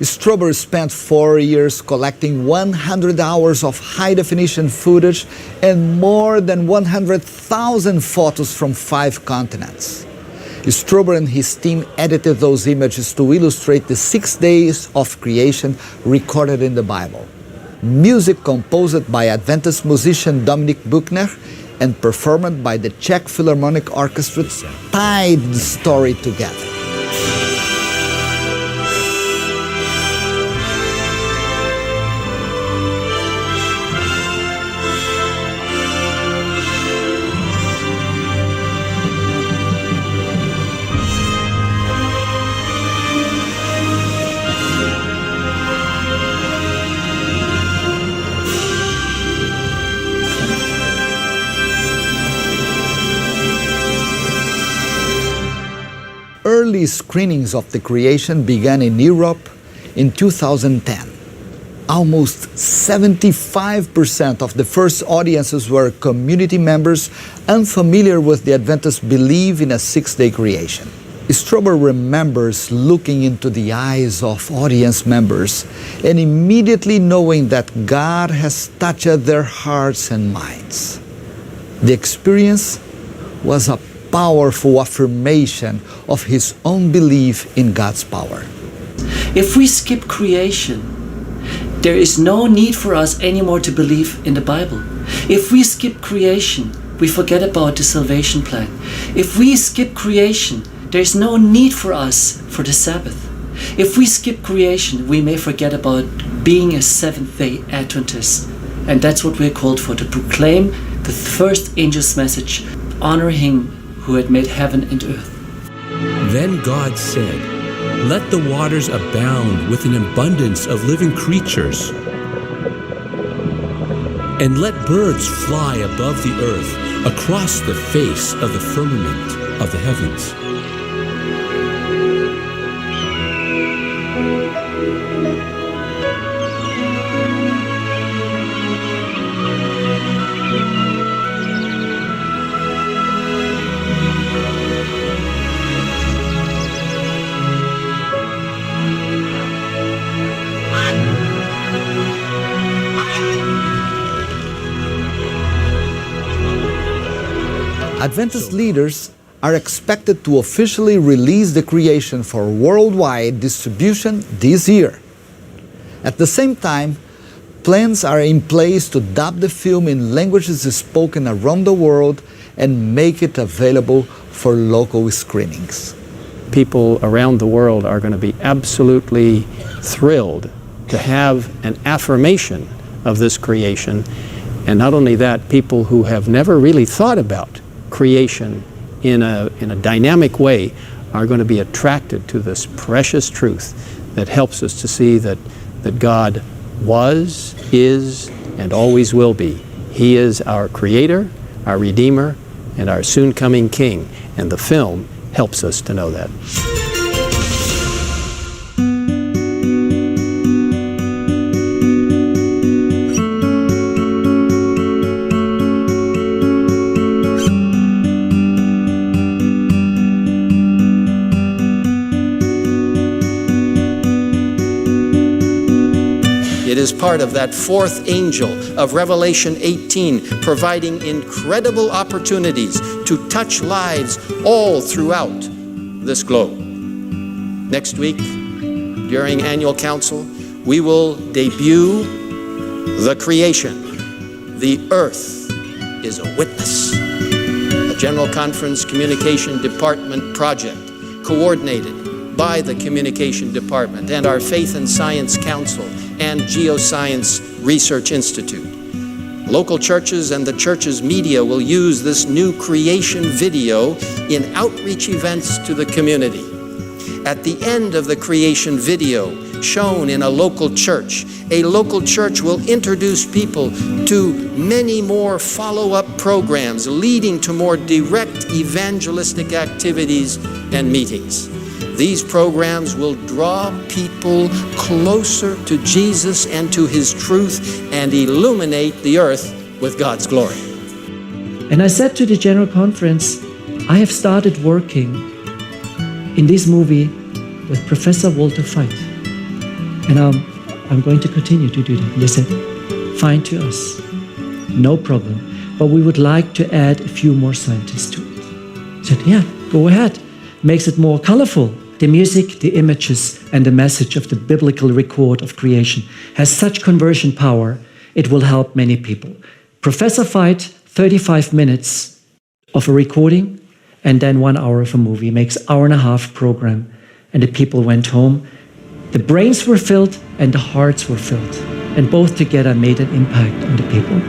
Szczobel spent 4 years collecting 100 hours of high-definition footage and more than 100,000 photos from 5 continents. Szczobel and his team edited those images to illustrate the 6 days of creation recorded in the Bible. Music composed by Adventist musician Dominic Buchner and performed by the Czech Philharmonic Orchestra tied the story together. Early screenings of The Creation began in Europe in 2010. Almost 75% of the first audiences were community members unfamiliar with the Adventist belief in a 6-day creation. Szczobel remembers looking into the eyes of audience members and immediately knowing that God has touched their hearts and minds. The experience was a powerful affirmation of his own belief in God's power. If we skip creation, there is no need for us anymore to believe in the Bible. If we skip creation, we forget about the salvation plan. If we skip creation, there is no need for us for the Sabbath. If we skip creation, we may forget about being a Seventh-day Adventist. And that's what we're called for, to proclaim the first angel's message, honor him who had made heaven and earth. Then God said, "Let the waters abound with an abundance of living creatures, and let birds fly above the earth across the face of the firmament of the heavens." Adventist leaders are expected to officially release the creation for worldwide distribution this year. At the same time, plans are in place to dub the film in languages spoken around the world and make it available for local screenings. People around the world are going to be absolutely thrilled to have an affirmation of this creation. And not only that, people who have never really thought about creation in a dynamic way are going to be attracted to this precious truth that helps us to see that God was, is, and always will be. He is our Creator, our Redeemer, and our soon-coming King. And the film helps us to know that. It is part of that fourth angel of Revelation 18, providing incredible opportunities to touch lives all throughout this globe. Next week, during annual council, we will debut The Creation. The Earth is a Witness, a General Conference Communication Department project coordinated by the Communication Department and our Faith and Science Council and Geoscience Research Institute. Local churches and the church's media will use this new creation video in outreach events to the community. At the end of the creation video, shown in a local church will introduce people to many more follow-up programs leading to more direct evangelistic activities and meetings. These programs will draw people closer to Jesus and to His truth and illuminate the earth with God's glory. And I said to the General Conference, I have started working in this movie with Professor Uoltър Файт. And I'm going to continue to do that. And they said, fine to us, no problem. But we would like to add a few more scientists to it. I said, yeah, go ahead. Makes it more colorful. The music, the images, and the message of the biblical record of creation has such conversion power, it will help many people. Professor Feit, 35 minutes of a recording, and then 1 hour of a movie, makes an hour-and-a-half program, and the people went home. The brains were filled and the hearts were filled, and both together made an impact on the people.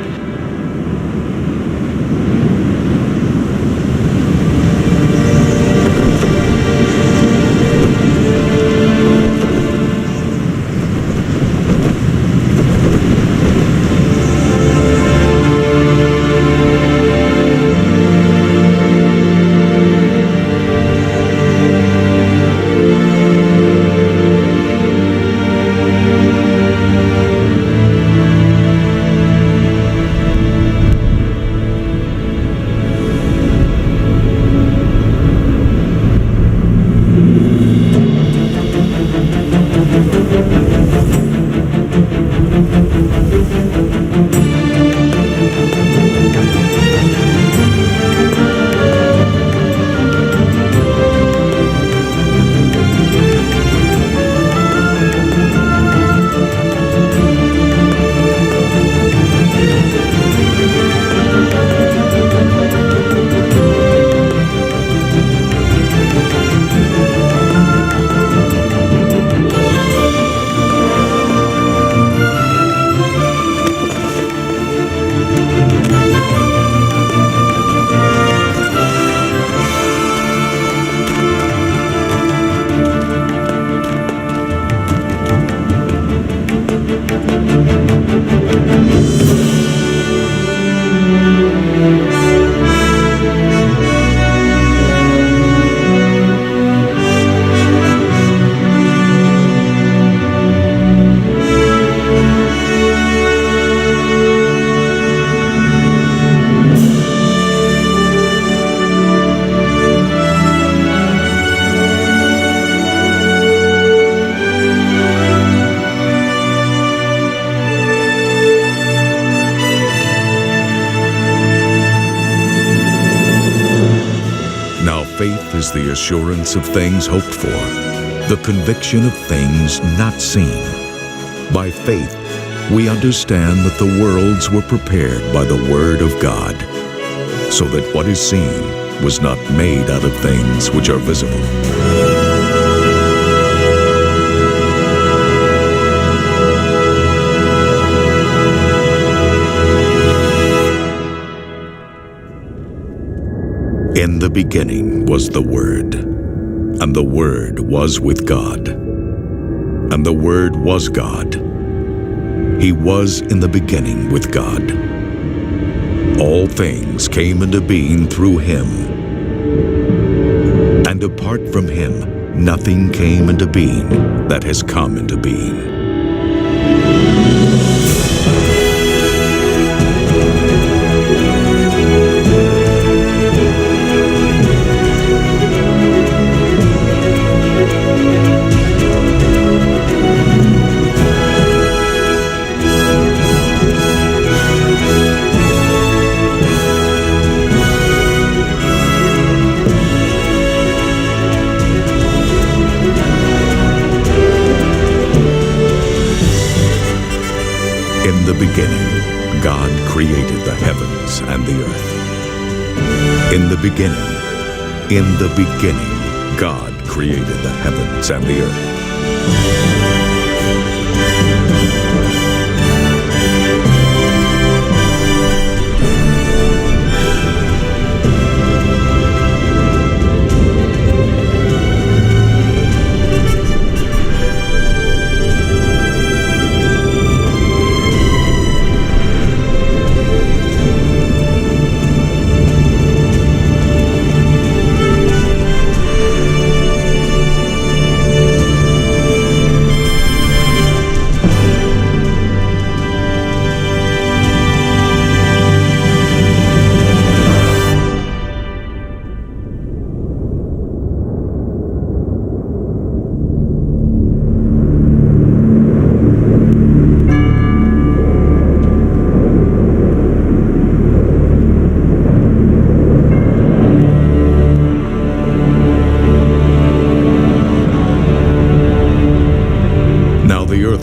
is the assurance of things hoped for, the conviction of things not seen. By faith, we understand that the worlds were prepared by the Word of God, so that what is seen was not made out of things which are visible. In the beginning was the Word, and the Word was with God, and the Word was God. He was in the beginning with God. All things came into being through Him, and apart from Him, nothing came into being that has come into being. In the beginning, God created the heavens and the earth. In the beginning, God created the heavens and the earth.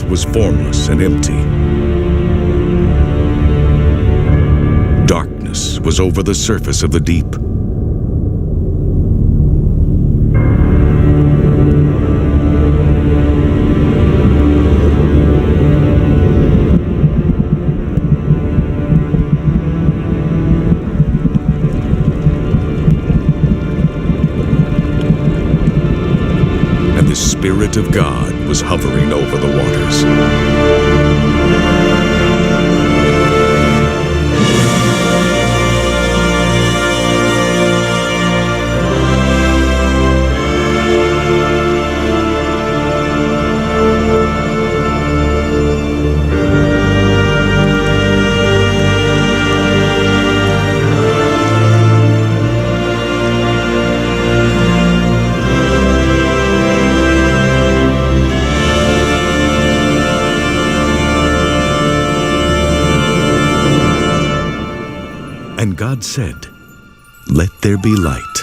Was formless and empty. Darkness was over the surface of the deep. And the Spirit of God was hovering over the waters. And God said, "Let there be light."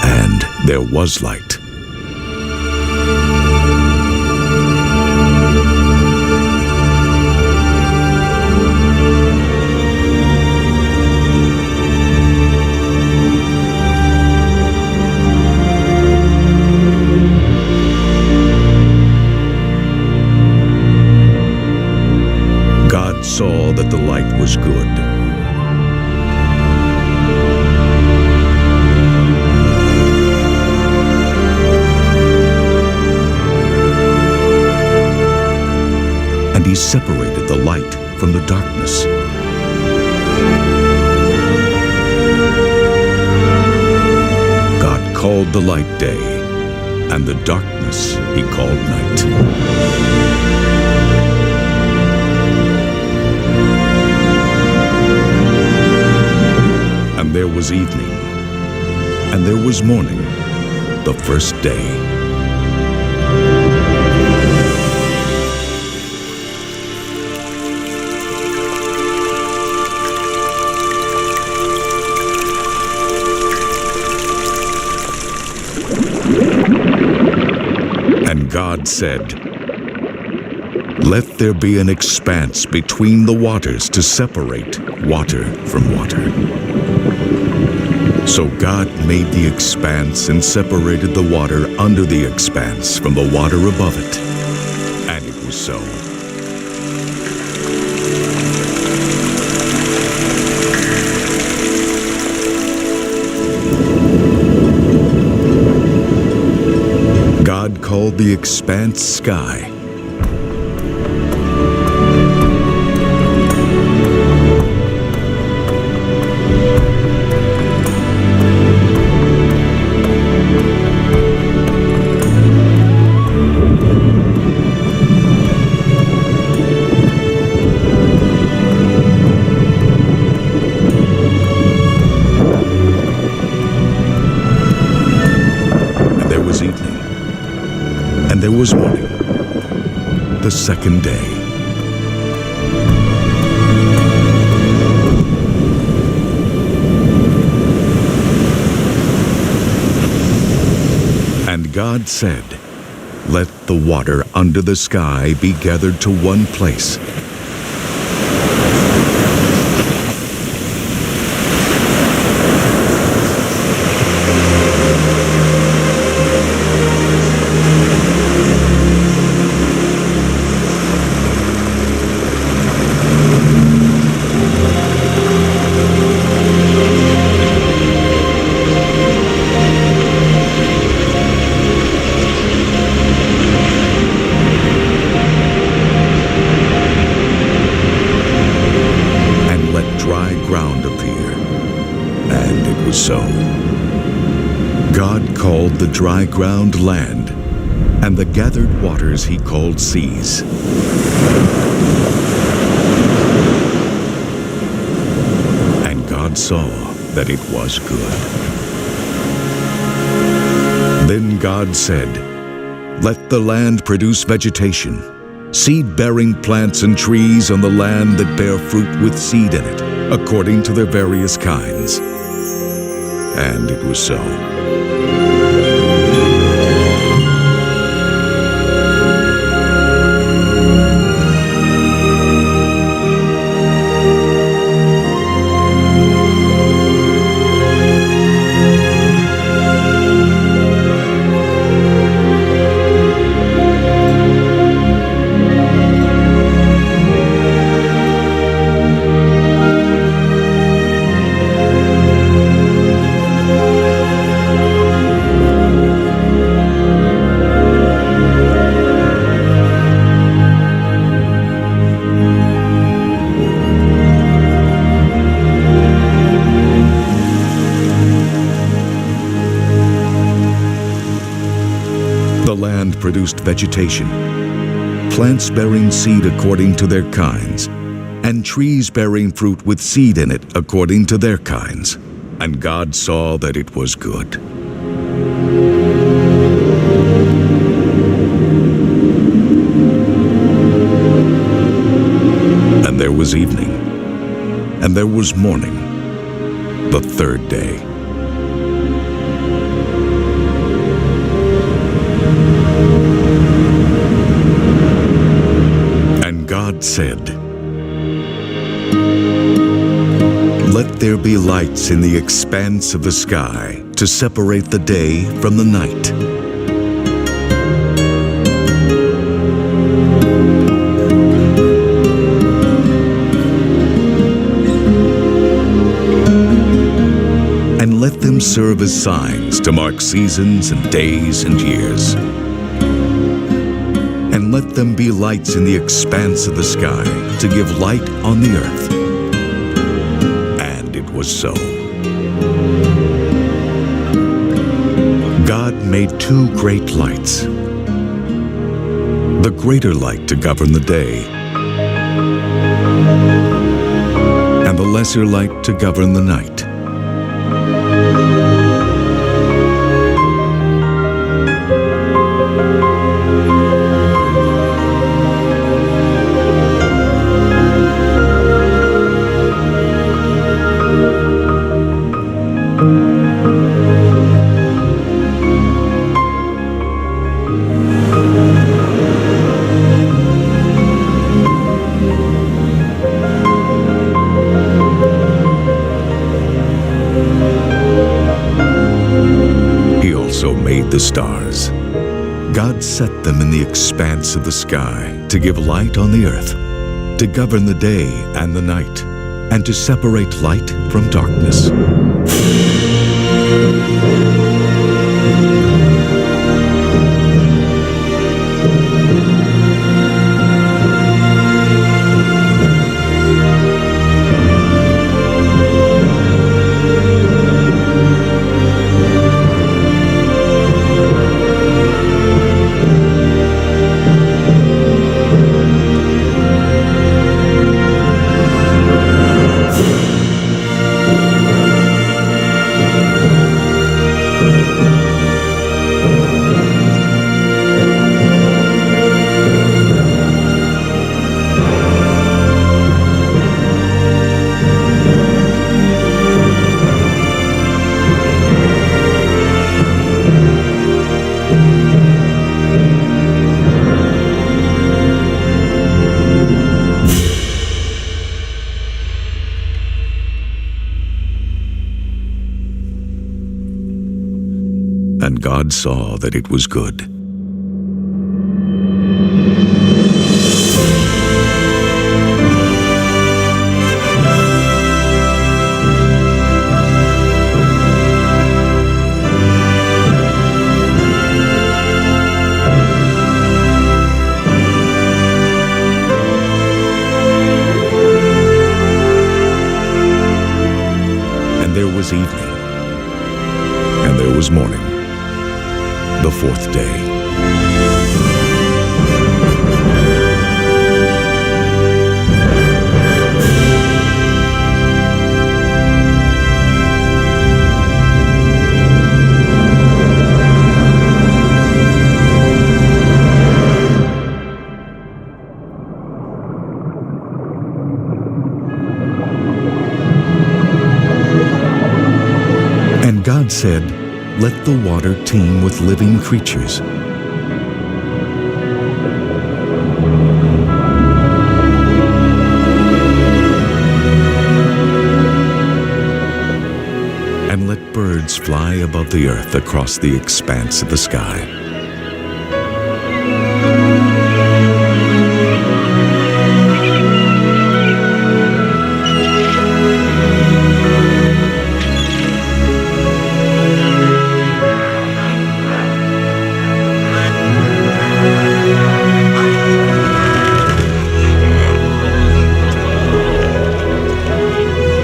And there was light. Saw that the light was good. And He separated the light from the darkness. God called the light day, and the darkness He called night. And And there was evening, and there was morning, the first day. And God said, "Let there be an expanse between the waters to separate water from water." So God made the expanse and separated the water under the expanse from the water above it. And it was so. God called the expanse sky. And there was morning, the second day. And God said, "Let the water under the sky be gathered to one place." So God called the dry ground land, and the gathered waters he called seas. And God saw that it was good. Then God said, "Let the land produce vegetation, seed-bearing plants and trees on the land that bear fruit with seed in it, according to their various kinds." And it was so. The land produced vegetation, plants bearing seed according to their kinds, and trees bearing fruit with seed in it according to their kinds. And God saw that it was good. And there was evening, and there was morning, the third day. God said, "Let there be lights in the expanse of the sky to separate the day from the night." And let them serve as signs to mark seasons and days and years. And let them be lights in the expanse of the sky to give light on the earth. And it was so. God made two great lights. The greater light to govern the day, and the lesser light to govern the night. stars. God set them in the expanse of the sky to give light on the earth, to govern the day and the night, and to separate light from darkness. And God saw that it was good. And there was evening, and there was morning, the fourth day. And God said, "Let the water teem with living creatures." And let birds fly above the earth across the expanse of the sky.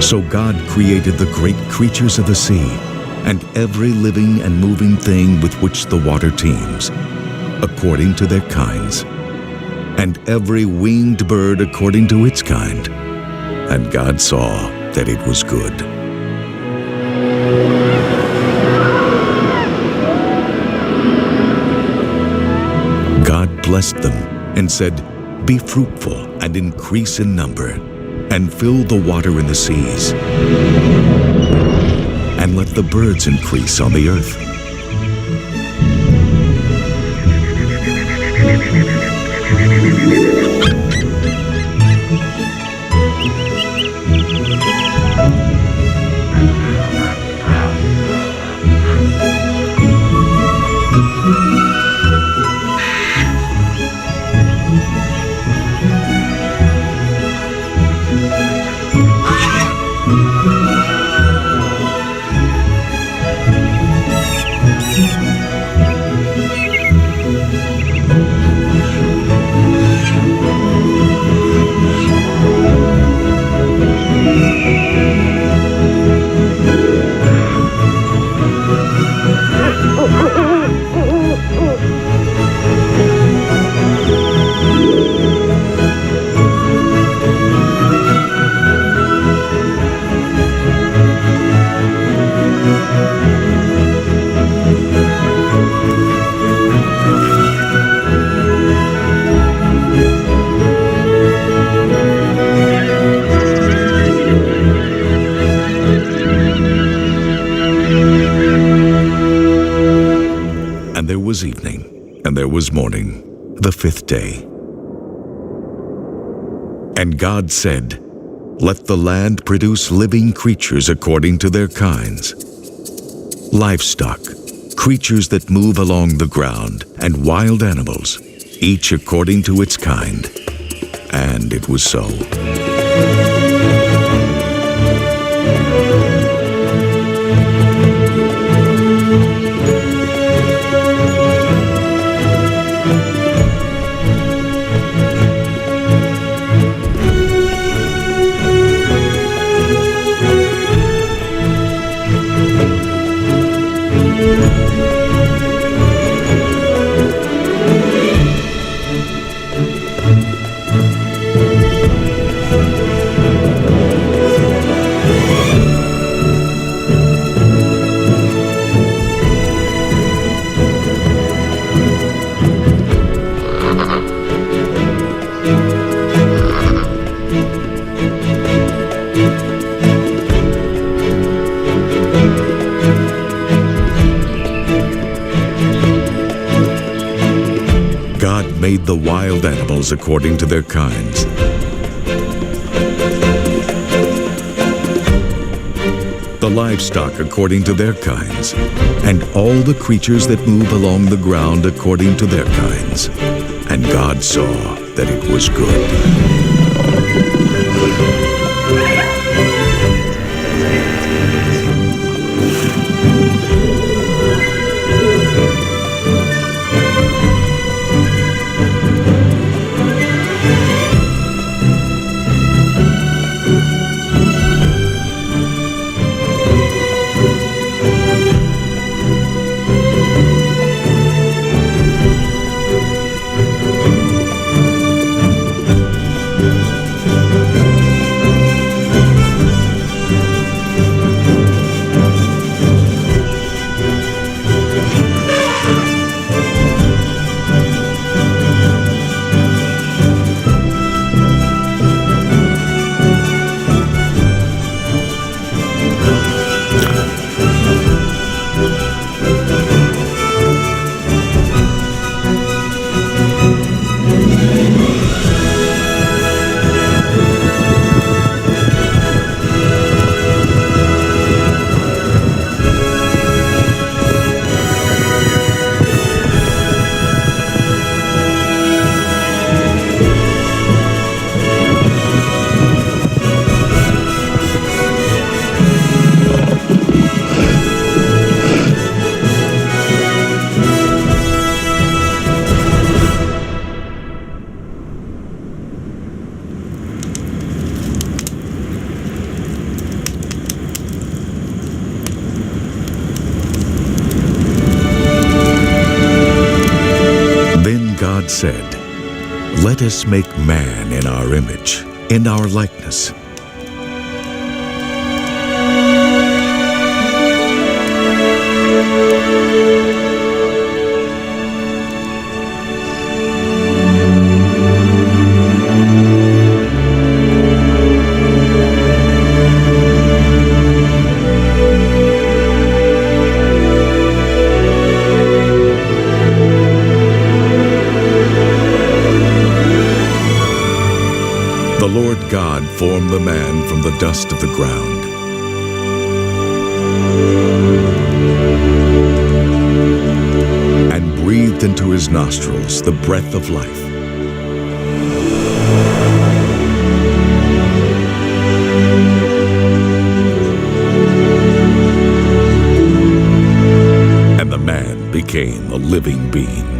So God created the great creatures of the sea, and every living and moving thing with which the water teems, according to their kinds, and every winged bird according to its kind. And God saw that it was good. God blessed them and said, "Be fruitful and increase in number, and fill the water in the seas, and let the birds increase on the earth." And there was evening, and there was morning, the fifth day. And God said, "Let the land produce living creatures according to their kinds, livestock, creatures that move along the ground, and wild animals, each according to its kind. And it was so. Made the wild animals according to their kinds. The livestock according to their kinds, and all the creatures that move along the ground according to their kinds. And God saw that it was good. God said, "Let us make man in our image, in our likeness." The Lord God formed the man from the dust of the ground. And breathed into his nostrils the breath of life. And the man became a living being.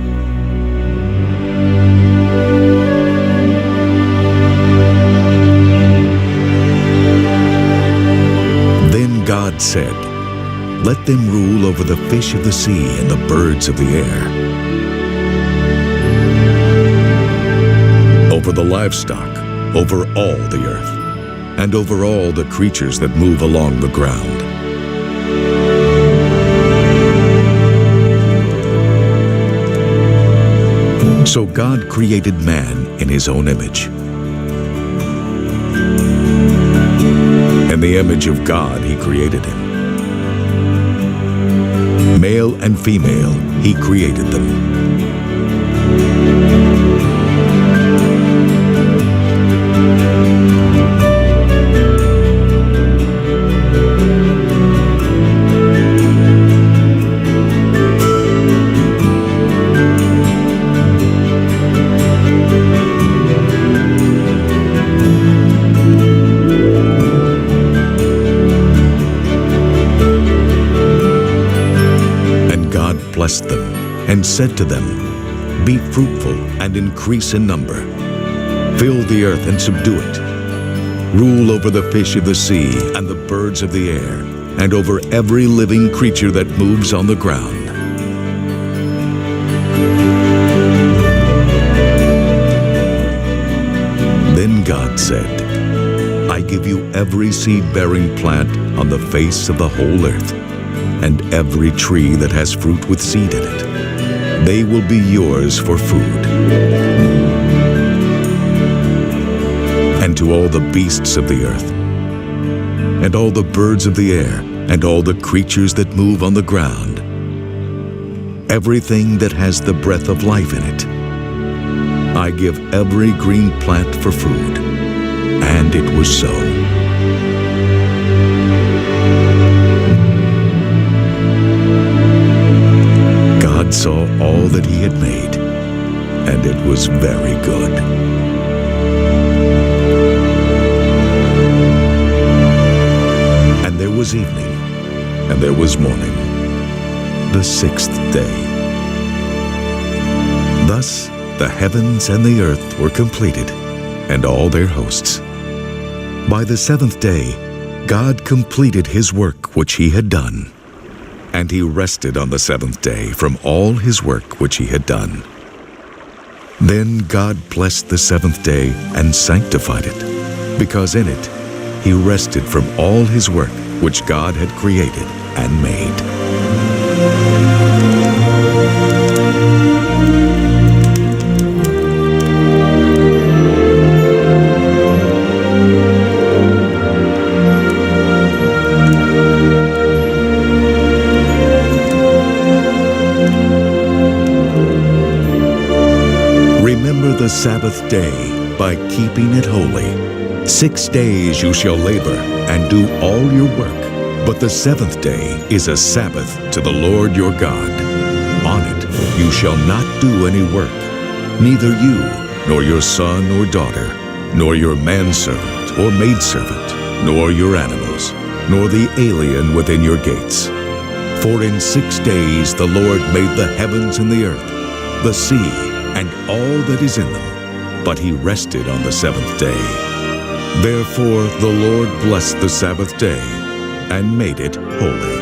God said, "Let them rule over the fish of the sea and the birds of the air, over the livestock, over all the earth, and over all the creatures that move along the ground." So God created man in his own image. In the image of God, he created him. Male and female, he created them. blessed them and said to them, "Be fruitful and increase in number. Fill the earth and subdue it. Rule over the fish of the sea and the birds of the air, and over every living creature that moves on the ground." Then God said, "I give you every seed-bearing plant on the face of the whole earth, and every tree that has fruit with seed in it. They will be yours for food. And to all the beasts of the earth, and all the birds of the air, and all the creatures that move on the ground, everything that has the breath of life in it, I give every green plant for food." And it was so. God saw all that he had made, and it was very good. And there was evening, and there was morning, the sixth day. Thus the heavens and the earth were completed, and all their hosts. By the seventh day, God completed his work which he had done, and he rested on the seventh day from all his work which he had done. Then God blessed the seventh day and sanctified it, because in it he rested from all his work which God had created and made. Remember the Sabbath day by keeping it holy. 6 days you shall labor and do all your work, but the seventh day is a Sabbath to the Lord your God. On it you shall not do any work, neither you, nor your son or daughter, nor your manservant or maidservant, nor your animals, nor the alien within your gates. For in 6 days the Lord made the heavens and the earth, the sea, and all that is in them, but he rested on the seventh day. Therefore the Lord blessed the Sabbath day and made it holy.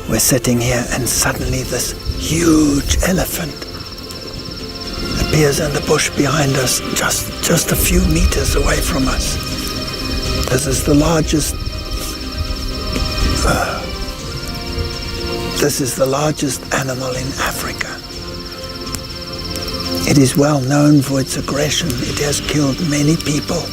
We're sitting here and suddenly this huge elephant appears in the bush behind us, just a few meters away from us. This is the largest animal in Africa. It is well known for its aggression. It has killed many people.